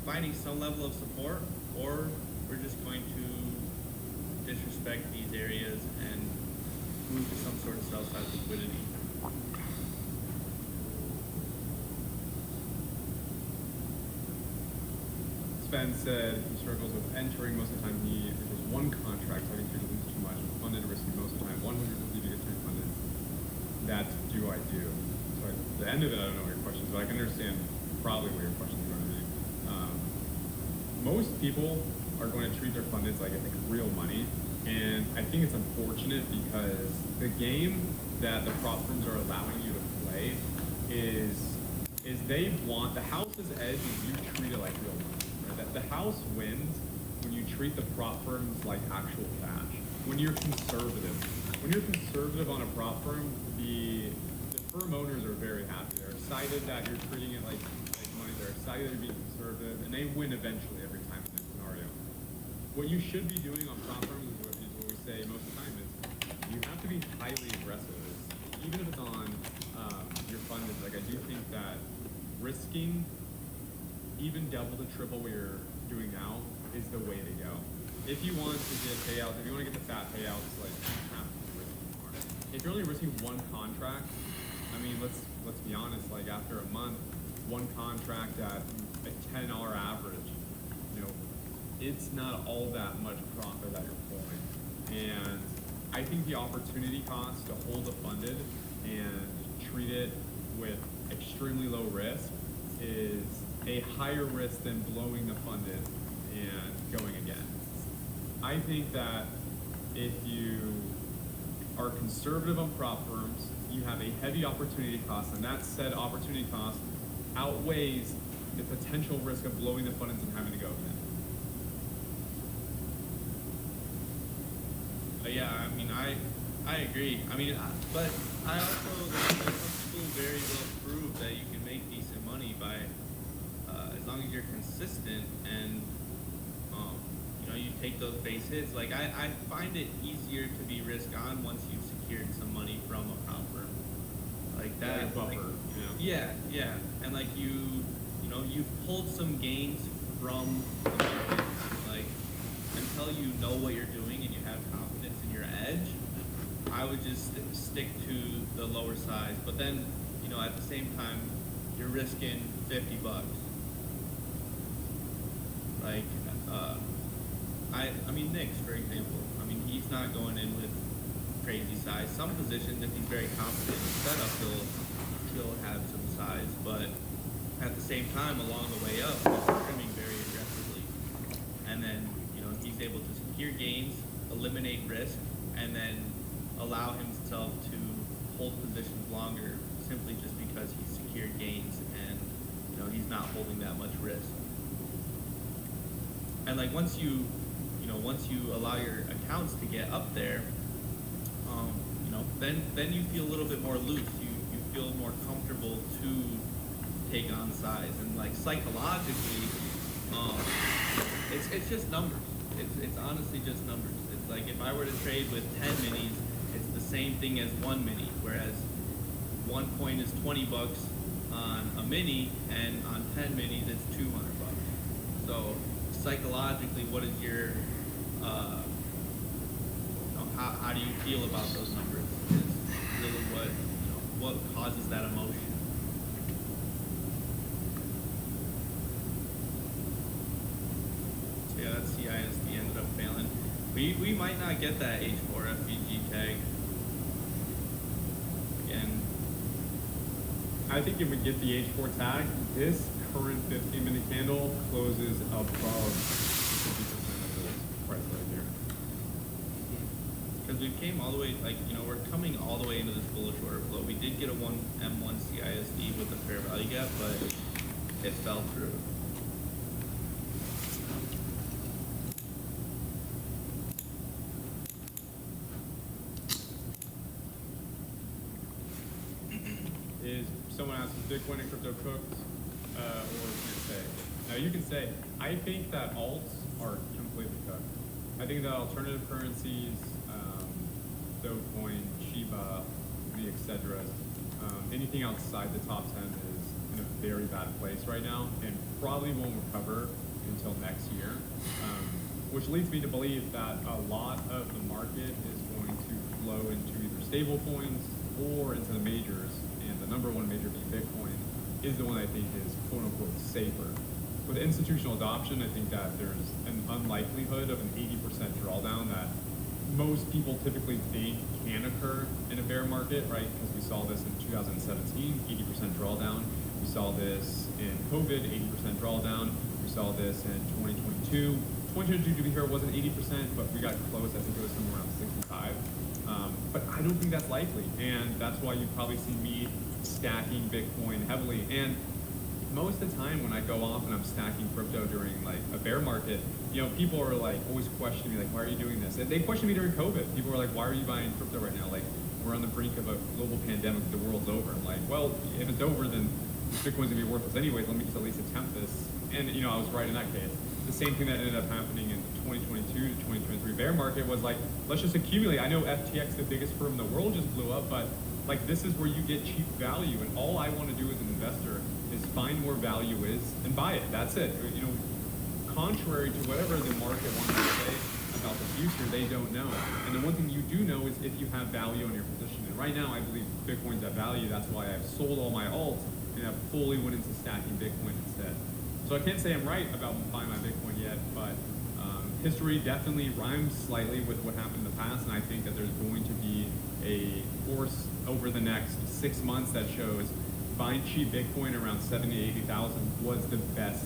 finding some level of support, or we're just going to disrespect these areas and move to some sort of sell side liquidity. Sven said he struggles with entering most of the time. If there's one contract, so I think you're losing too much. Funded and risky most of the time. 150 to get three funded. That do I do? So at the end of it, I don't know what your question is, but I can understand probably what your question is going to be. Most people are going to treat their fundeds like real money, and I think it's unfortunate because the game that the prop firms are allowing you to play is they want the house's edge is you treat it like real money. Right? The house wins when you treat the prop firms like actual cash. When you're conservative on a prop firm, the firm owners are very happy. They're excited that you're treating it like money. They're excited that you're being conservative, and they win eventually every time in this scenario. What you should be doing on prop firms is what we say most of the time is you have to be highly aggressive. Even if it's on your funded, like I do think that risking even double to triple what you're doing now is the way to go. If you want to get payouts, if you want to get the fat payouts, like you have to risk more. If you're only risking one contract, I mean, let's be honest. Like after a month, one contract at a 10R average, it's not all that much profit that you're pulling. And I think the opportunity cost to hold the funded and treat it with extremely low risk is a higher risk than blowing the funded and going again. I think that if you are conservative on prop firms, you have a heavy opportunity cost, and that said opportunity cost outweighs the potential risk of blowing the funded and having to go again. Yeah, I mean, I agree. I mean, but I also there's some people very well prove that you can make decent money by as long as you're consistent and you take those base hits. Like I find it easier to be risk on once you've secured some money from a prop firm. Like that. Like a buffer, like, yeah, and like you've pulled some gains from the market. Like until you know what you're doing and you have confidence in your edge, I would just stick to the lower size. But then, at the same time, you're risking $50. Like, I mean, Knicks, for example. I mean, he's not going in with crazy size. Some positions, if he's very confident in the setup, he'll have some size. But at the same time, along the way up, he's trimming very aggressively. And then, he's able to secure gains, eliminate risk, and then allow himself to hold positions longer simply just because he's secured gains and he's not holding that much risk. And like once you allow your accounts to get up there, then you feel a little bit more loose. You feel more comfortable to take on size, and like psychologically, Um, it's just numbers. It's honestly just numbers. It's like if I were to trade with 10 minis, it's the same thing as one mini, whereas one coin is $20 on a mini, and on 10 minis it's $200. So psychologically, what is your how do you feel about those numbers? Is really what causes that emotion. So yeah, that CISD ended up failing. We might not get that H4 FVG tag. And I think if we get the H4 tag, this current 15-minute candle closes above 50% of this price right here. because we came all the way, like, we're coming all the way into this bullish order flow. We did get a M1 CISD with a fair value gap, but it fell through. Is someone asks, is Bitcoin and crypto cooked, or can't say? Now you can say, I think that alts are completely cooked. I think that alternative currencies, Dogecoin, Shiba, the etc., anything outside the top 10 is in a very bad place right now and probably won't recover until next year, which leads me to believe that a lot of the market is going to flow into either stable coins or into the majors, and the number one major being Bitcoin is the one I think is quote-unquote safer. With institutional adoption, I think that there's an unlikelihood of an 80% drawdown that most people typically think can occur in a bear market, right? Because we saw this in 2017, 80% drawdown. We saw this in COVID, 80% drawdown. We saw this in 2022. 2022, to be fair, wasn't 80%, but we got close. I think it was somewhere around 65. But I don't think that's likely, and that's why you probably see me stacking Bitcoin heavily. And most of the time when I go off and I'm stacking crypto during like a bear market, people are like always questioning me, like, why are you doing this? And they questioned me during COVID. People were like, why are you buying crypto right now? Like, we're on the brink of a global pandemic, the world's over. I'm like, well, if it's over, then Bitcoin's gonna be worthless anyways. Let me just at least attempt this. And I was right in that case. The same thing that ended up happening in the 2022 to 2023 bear market was like, let's just accumulate. I know FTX, the biggest firm in the world, just blew up, but like this is where you get cheap value, and all I want to do as an investor is find where value is and buy it. That's it. Contrary to whatever the market wants to say about the future, they don't know. And the one thing you do know is if you have value on your position. And right now, I believe Bitcoin's at value. That's why I've sold all my alts and I've fully went into stacking Bitcoin instead. So I can't say I'm right about buying my Bitcoin yet, but history definitely rhymes slightly with what happened in the past, and I think that there's going to be a course over the next 6 months that shows buying cheap Bitcoin around 70,000 to 80,000 was the best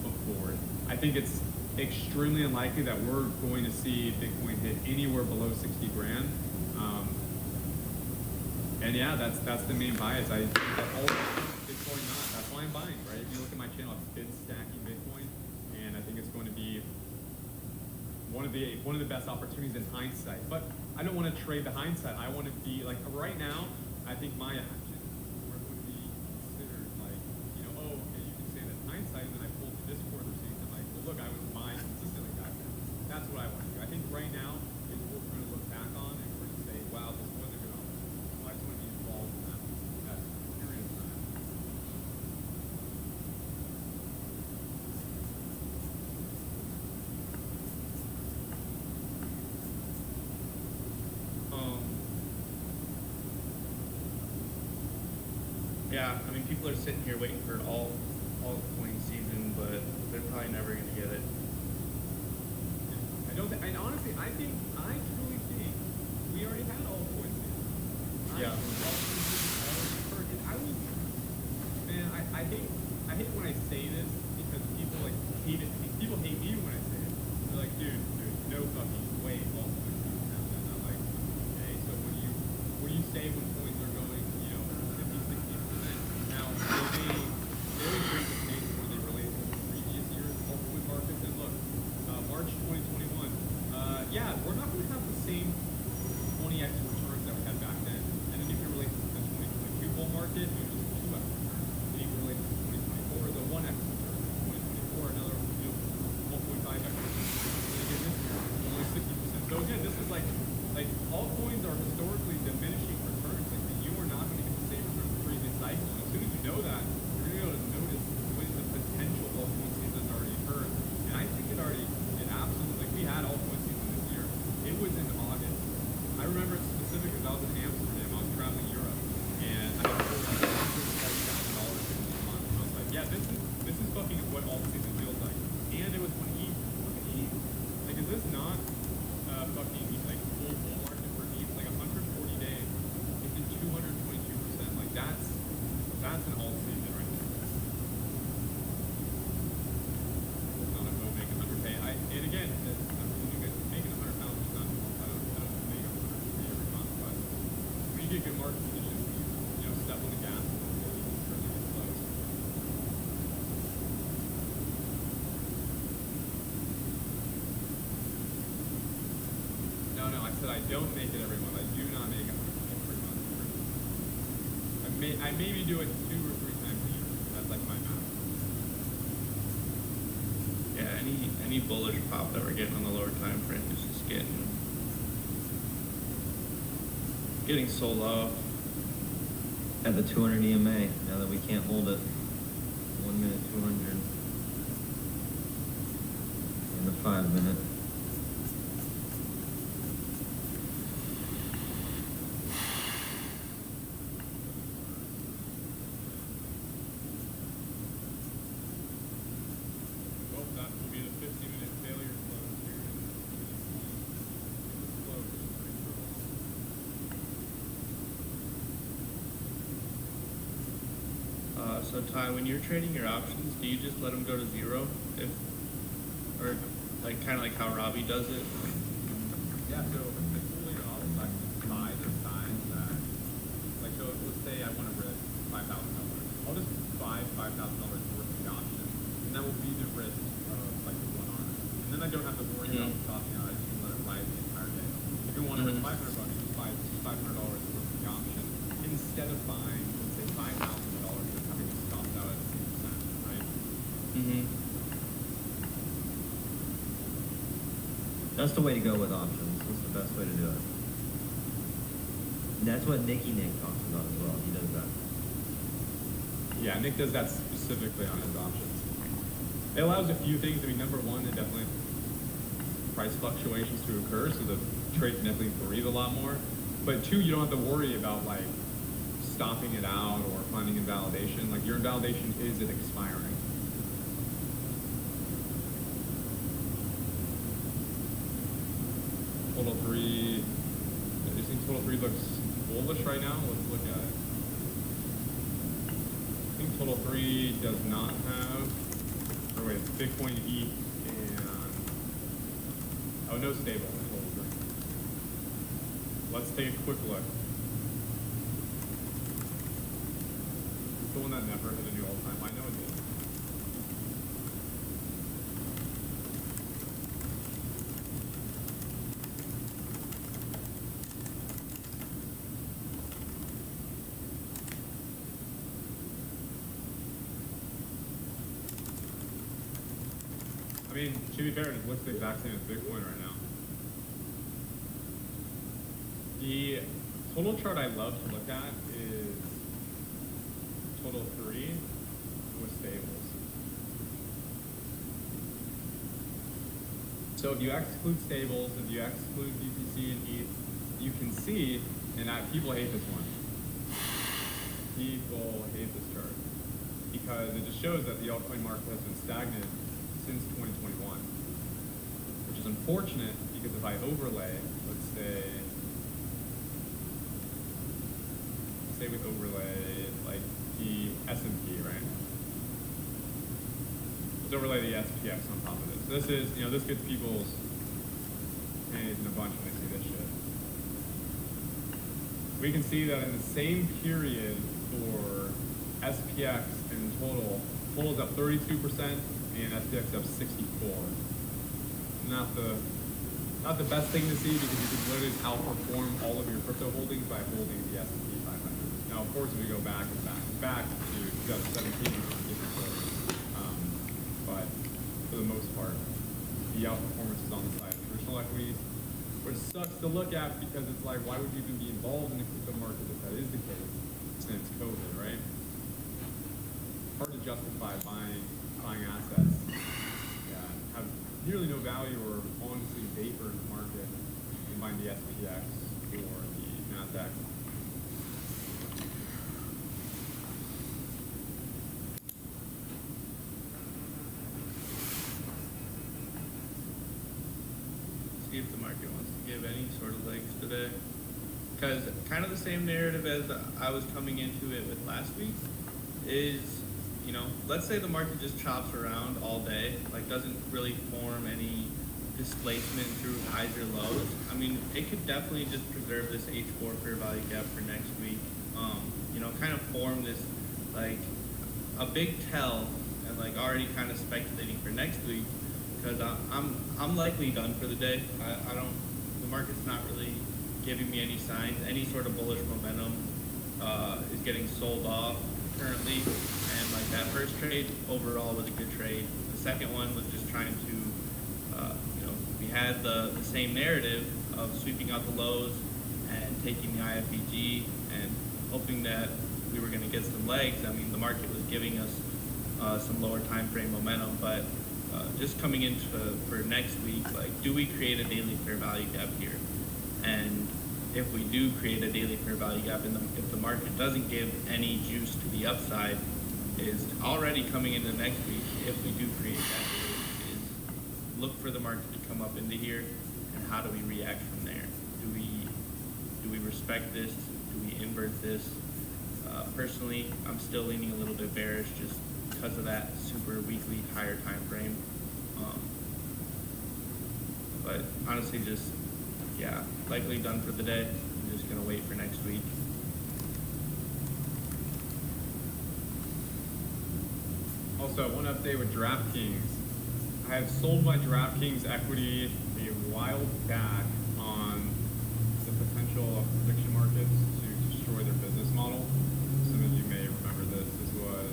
foot forward. I think it's extremely unlikely that we're going to see Bitcoin hit anywhere below 60 grand. And yeah, that's the main bias. I think that all Bitcoin not. That's why I'm buying, right? If you look at my channel, I've been stacking Bitcoin, and I think it's going to be one of the best opportunities in hindsight. But I don't want to trade the hindsight. I want to be like right now. I think my actions are going to be considered like, oh, okay, you can say that hindsight, and then I pulled the Discord receipts and like, well, look, I was buying consistently back then. That's what I want to do. I think right now is what we're going to look back on and we're going to say, wow, this was a good opportunity. I just want to be involved in that period of time. Yeah, I mean, people are sitting here waiting for all coin season, but they're probably never gonna get it. I don't think, and honestly, I truly think we already had all coins season. Yeah. I hate when I say this because people like hate it. People hate me when I say it. They're like, dude, no fucking way all coins season happened. And I'm like, okay, so what do you say when coins are going, 50, 60%? Now, they bring the case where they relate to the previous year's altcoin markets. And look, March 2021, yeah, we're not going to have the same 20x returns that we had back then. And then if you relate to the 2022 bull market, it was just 2x. And if you relate to 2024, the 1x return. 2024, another you get good market positions, you know, step on the gas and really get close. No, I said I don't make it every month. I do not make it every month. I maybe do it 2 or 3 times a year. That's like my math. Yeah, any bullish pop that we're getting on the lower time frame is just getting so low. At the 200 EMA, now that we can't hold it. 1 minute 200. And the 5 minute. Well, that will be the 50-minute failure close here. Close. So Ty, when you're trading your options, do you just let them go to zero, or like kind of like how Robbie does it? Yeah, so essentially I'll actually buy the signs that, like, so let's say I want to risk $5,000. I'll just buy $5,000 worth of the option, and that will be the risk of like the 1 arm. And then I don't have to worry about stopping out. I just can let it ride the entire day. If you want to risk $500, just buy $500 worth of the option instead of buying, let's say, $5,000 and having to stop out at 6%, right? Mm-hmm. That's the way to go with options. That's the best way to do it. And that's what Nick talks about as well. He does that. Yeah, Nick does that specifically on his options. It allows a few things. I mean, number one, it definitely price fluctuations to occur, so the trade can definitely breathe a lot more. But 2, you don't have to worry about like stopping it out or finding invalidation. Like your invalidation is it expiring. Total 3. You think total 3 looks bullish right now? Let's look at it. I think total 3 does not have, or wait, Bitcoin, ETH, and, oh, no stable in total 3. Let's take a quick look. It's the one that never hit a new all-time high. I know it did. I mean, to be fair, it looks the exact same as Bitcoin right now. The total chart I love to look at is total 3 with stables. So if you exclude stables, if you exclude BTC and ETH, you can see, and people hate this one. People hate this chart because it just shows that the altcoin market has been stagnant since 2021, which is unfortunate because if I overlay, let's say we overlay like the S&P, right? Let's overlay the SPX on top of this. This is, this gets people's panties in a bunch when they see this shit. We can see that in the same period for SPX and total's up 32%. And SPX up 64. Not the best thing to see because you can literally outperform all of your crypto holdings by holding the S&P 500. Now, of course, if we go back to 2017, but for the most part, the outperformance is on the side of traditional equities, which sucks to look at because it's like, why would you even be involved in the crypto market if that is the case since COVID, right? Hard to justify buying assets that have nearly no value or honestly vapor in the market and buying the SPX or the NASDAQ. See if the market wants to give any sort of legs today. Because kind of the same narrative as I was coming into it with last week is, let's say the market just chops around all day, like doesn't really form any displacement through highs or lows. I mean, it could definitely just preserve this H4 fair value gap for next week. You know, kind of form this like a big tell and like already kind of speculating for next week because I'm likely done for the day. I don't. The market's not really giving me any signs. Any sort of bullish momentum is getting sold off currently, and like that first trade overall was a good trade. The second one was just trying to, you know, we had the same narrative of sweeping out the lows and taking the IFEG and hoping that we were going to get some legs. I mean, the market was giving us some lower time frame momentum, but just coming into for next week, like, do we create a daily fair value gap here? And if we do create a daily fair value gap, and if the market doesn't give any juice to the upside, is already coming into next week, if we do create that, is look for the market to come up into here, and how do we react from there? Do we respect this? Do we invert this? Personally, I'm still leaning a little bit bearish just because of that super weekly higher time frame. But honestly, just, yeah, likely done for the day. I'm just gonna wait for next week. Also, one update with DraftKings. I have sold my DraftKings equity a while back on the potential of prediction markets to destroy their business model. Some of you may remember this. This was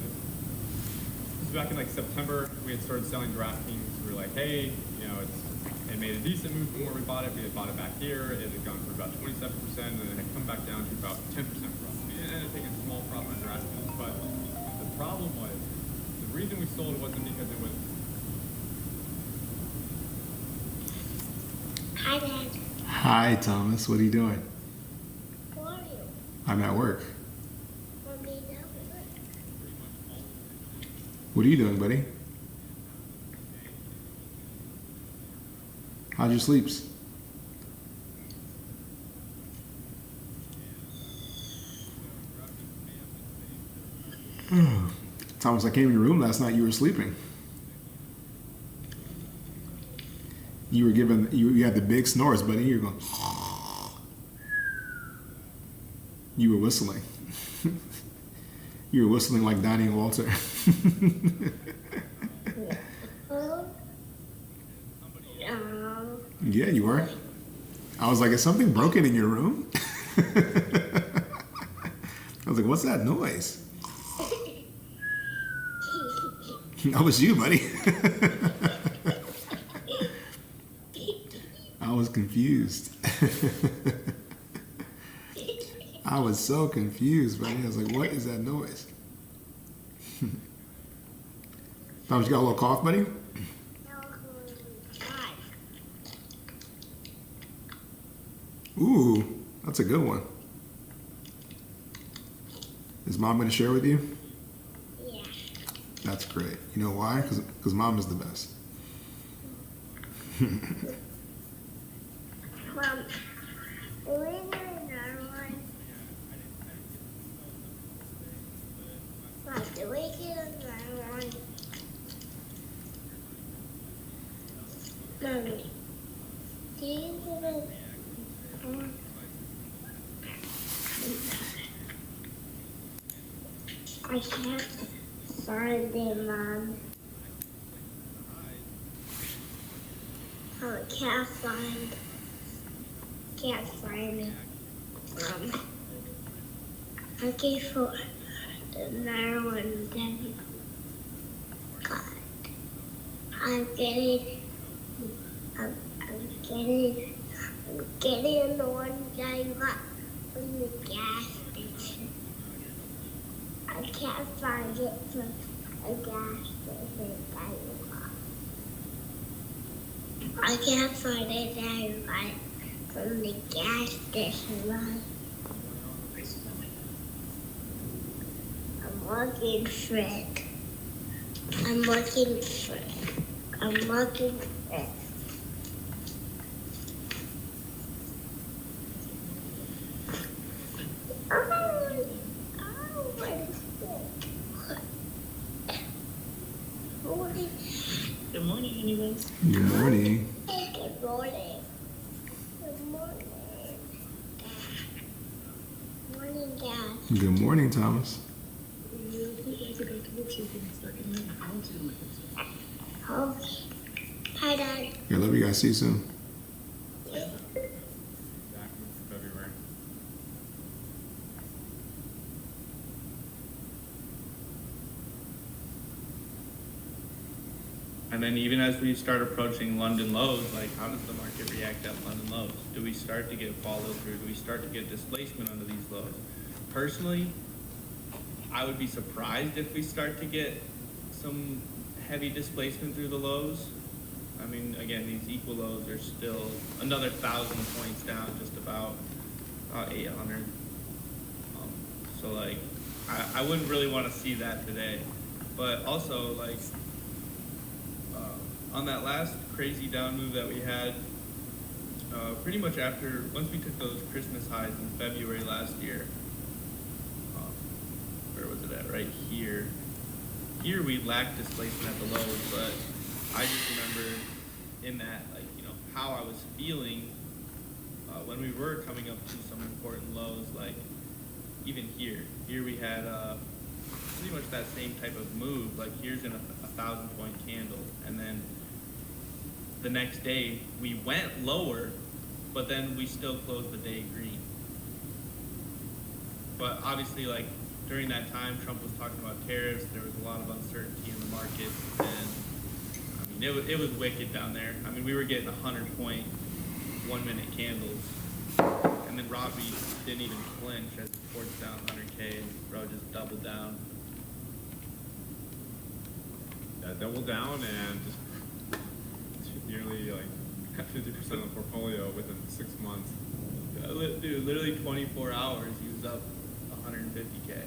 back in like September. We had started selling DraftKings. We were like, hey, you know, it made a decent move from where we bought it. We had bought it back here. It had gone for about 27%, and then it had come back down to about 10% profit. We ended up taking a small profit on DraftKings, but the problem was, the reason we sold wasn't because it was. Hi, Dad. Hi, Thomas. What are you doing? Who are you? I'm at work. Mommy, no. What are you doing, buddy? How's your sleeps? Thomas, I came in your room last night. You were sleeping. You were giving. You had the big snores, buddy. You were going. You were whistling. You were whistling like Donnie and Walter. Yeah, you were. I was like, is something broken in your room? I was like, what's that noise? That was you, buddy. I was confused. I was so confused, buddy. I was like, what is that noise? Thomas, you got a little cough, buddy? Ooh, that's a good one. Is Mom going to share with you? Yeah. That's great. You know why? Because Mom is the best. Mom, do we do another one? Mom, do we do another one? Mommy, do you do another one? I can't find it, Mom. Oh, I can't find it. Okay, for another one, then. God. I'm getting the one that you got from the gas station. I can't find it from a gas station that you got. I can't find it that you got from the gas station, Mom. I'm looking for it. I'm looking for it. Good morning, anyways. Good morning. Good gas. Good morning, Thomas. Okay. Hi, Dad. Yeah, love you guys. See you soon. Back in February. And then even as we start approaching London lows, like how does the market react at London lows? Do we start to get follow through? Do we start to get displacement under these lows? Personally, I would be surprised if we start to get some heavy displacement through the lows. I mean, again, these equal lows are still another 1,000 points down, just about 800. So like, I wouldn't really want to see that today. But also like, on that last crazy down move that we had, pretty much after, once we took those Christmas highs in February last year, where was it at? Right here. Here we lacked displacement at the lows, but I just remember in that, like, you know, how I was feeling when we were coming up to some important lows, like even here. Here we had pretty much that same type of move. Like here's in a 1,000-point candle, and then the next day we went lower, but then we still closed the day green. But obviously, like during that time, Trump was talking about tariffs. There was a lot of uncertainty in the market, and I mean, it was wicked down there. I mean, we were getting 100-point 1-minute candles, and then Robbie didn't even flinch as the port's down 100K, and bro just doubled down. Yeah, double down and just nearly like 50% of the portfolio within 6 months. Dude, literally 24 hours, he was up 150K.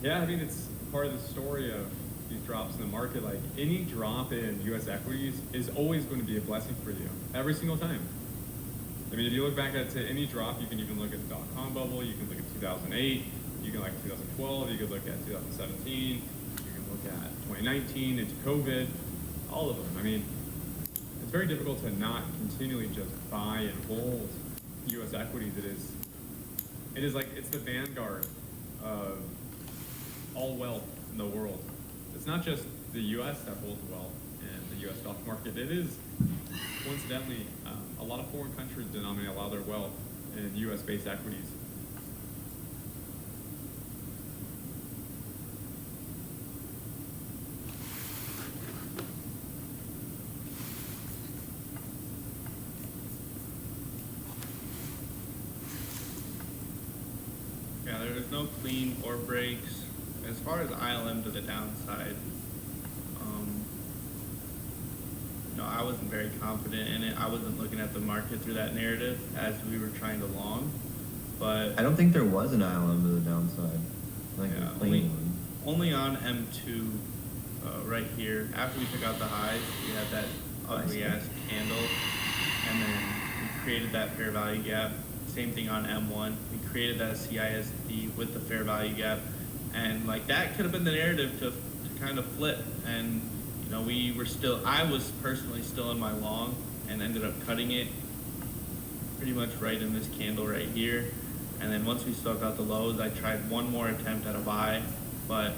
Yeah, I mean, it's part of the story of these drops in the market. Like any drop in U.S. equities is always going to be a blessing for you every single time. I mean, if you look back at any drop, you can even look at the dot-com bubble, you can look at 2008, you can look at 2012, you can look at 2017, you can look at 2019 into COVID, all of them. I mean, it's very difficult to not continually just buy and hold U.S. equities. It is like, it's the vanguard of all wealth in the world. It's not just the U.S. that holds wealth in the U.S. stock market. It is, coincidentally, a lot of foreign countries denominate a lot of their wealth in U.S.-based equities. Yeah, there's no clean or breaks. As far as ILM to the downside, you know, I wasn't very confident in it. I wasn't looking at the market through that narrative as we were trying to long, but I don't think there was an ILM to the downside, like yeah, a clean one. only on M2 right here. After we took out the highs, we had that ugly ass candle, and then we created that fair value gap. Same thing on M1. We created that CISD with the fair value gap, and like that could have been the narrative to kind of flip. And you know, I was personally still in my long, and ended up cutting it pretty much right in this candle right here. And then once we stuck out the lows, I tried one more attempt at a buy, but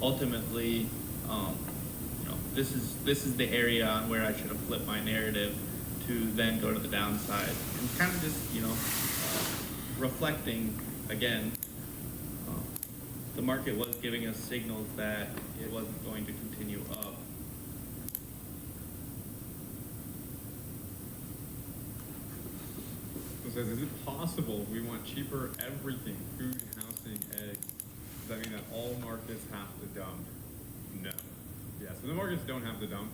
ultimately, you know, this is the area on where I should have flipped my narrative to then go to the downside, and kind of just, you know, reflecting again. The market was giving us signals that it wasn't going to continue up. So it says, is it possible we want cheaper everything, food, housing, eggs? Does that mean that all markets have to dump? No. Yeah, so the markets don't have to dump.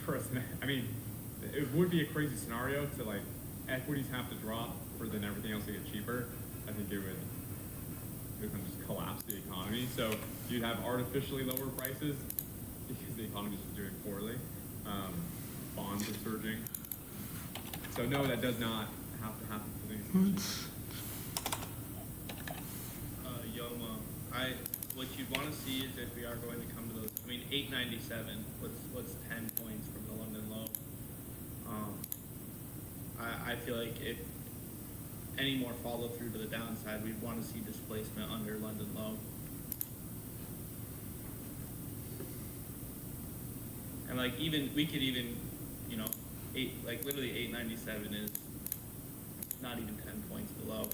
For us, I mean, it would be a crazy scenario to like equities have to drop for then everything else to get cheaper. I think it would just collapse the economy. So you'd have artificially lower prices because the economy is doing poorly. Bonds are surging. So no, that does not have to happen for things. Yoma, what you'd want to see is if we are going to come to those. I mean, 897. What's 10 points from the London low? I feel like if any more follow through to the downside, we'd want to see displacement under London low. And like even we could even, you know, literally 897 is not even 10 points below.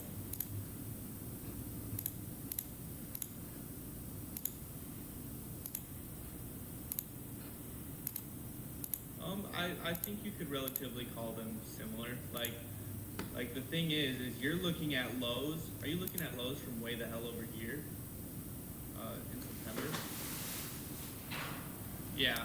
I think you could relatively call them similar. Like the thing is you're looking at lows. Are you looking at lows from way the hell over here? In September? Yeah.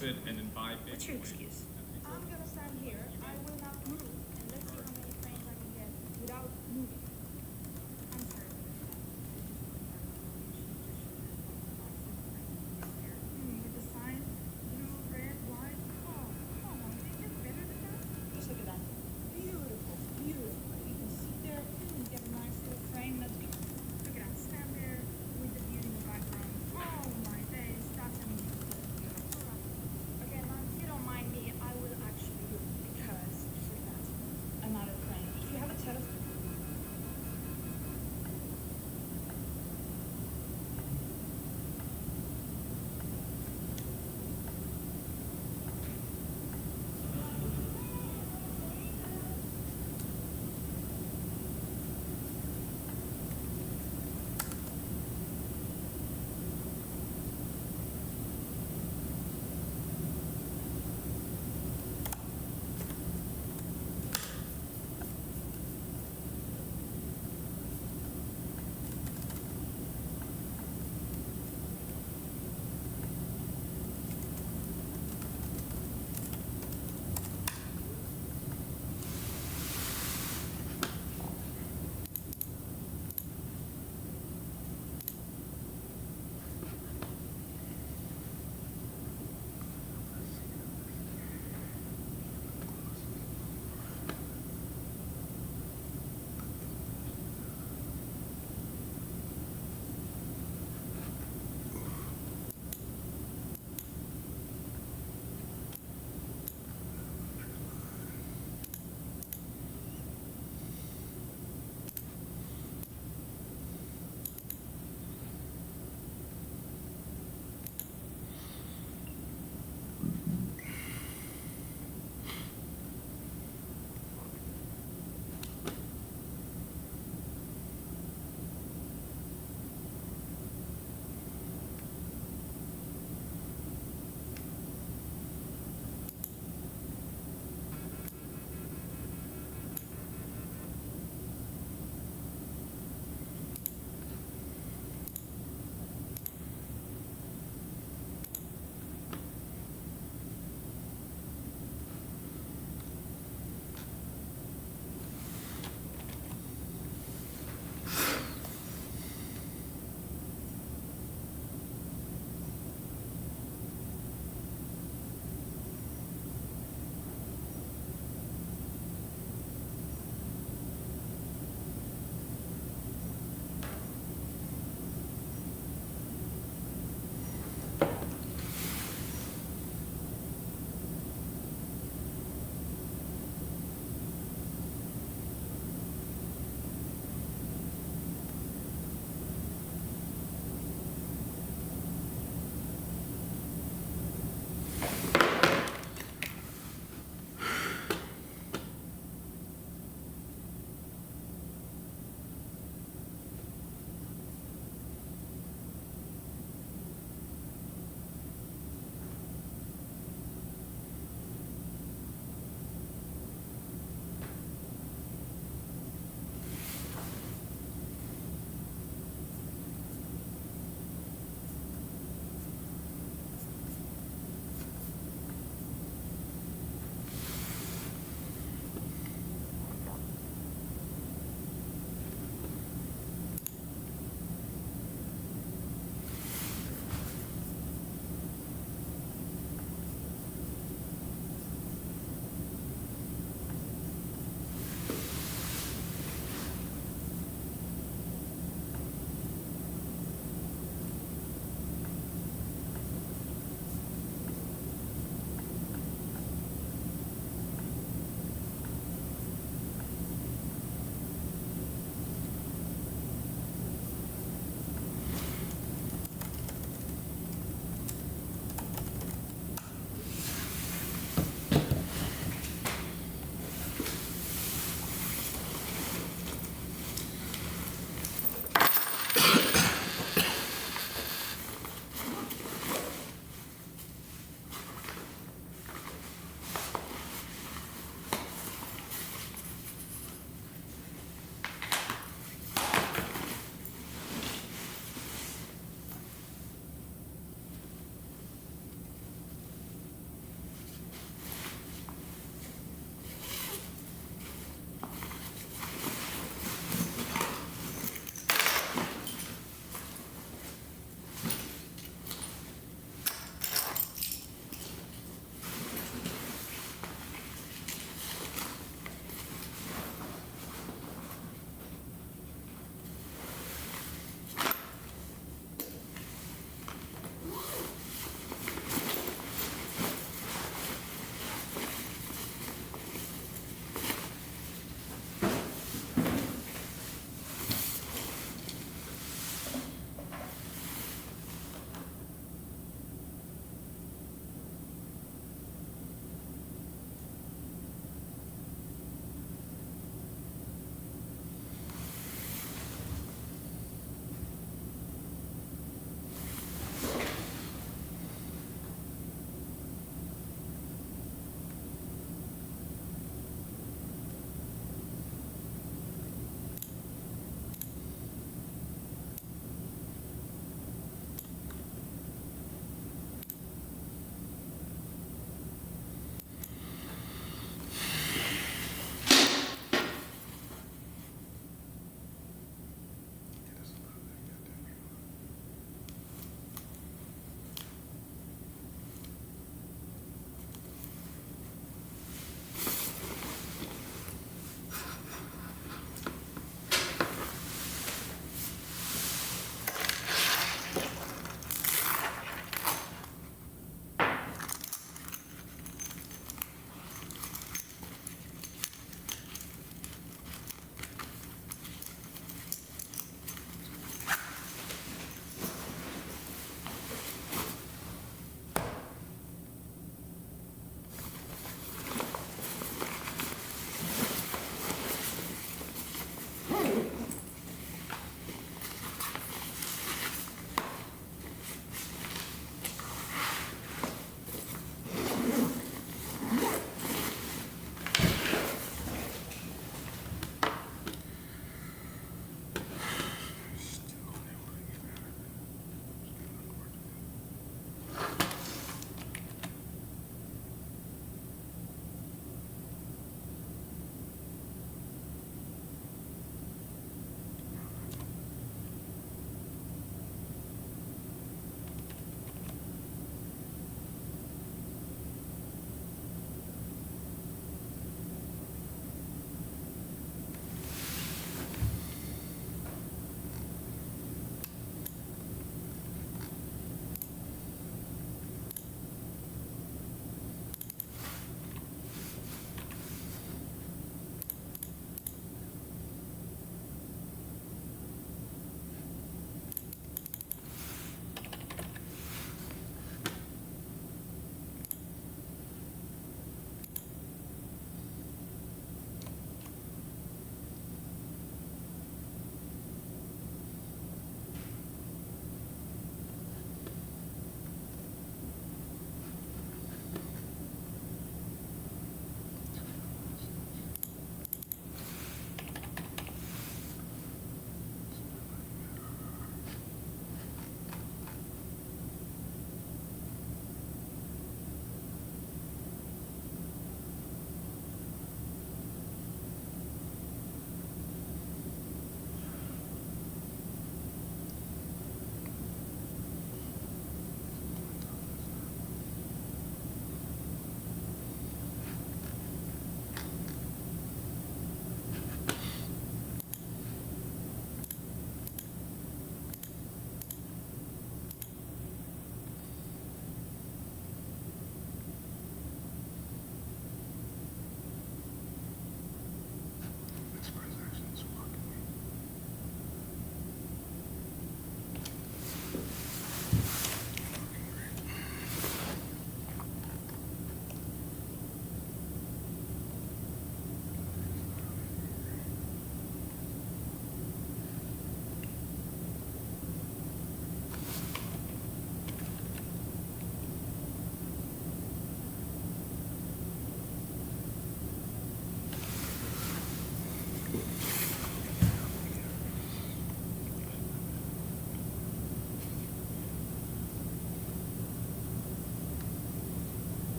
sit and then buy Bitcoin. What's your excuse? I'm gonna stand here. I will not move.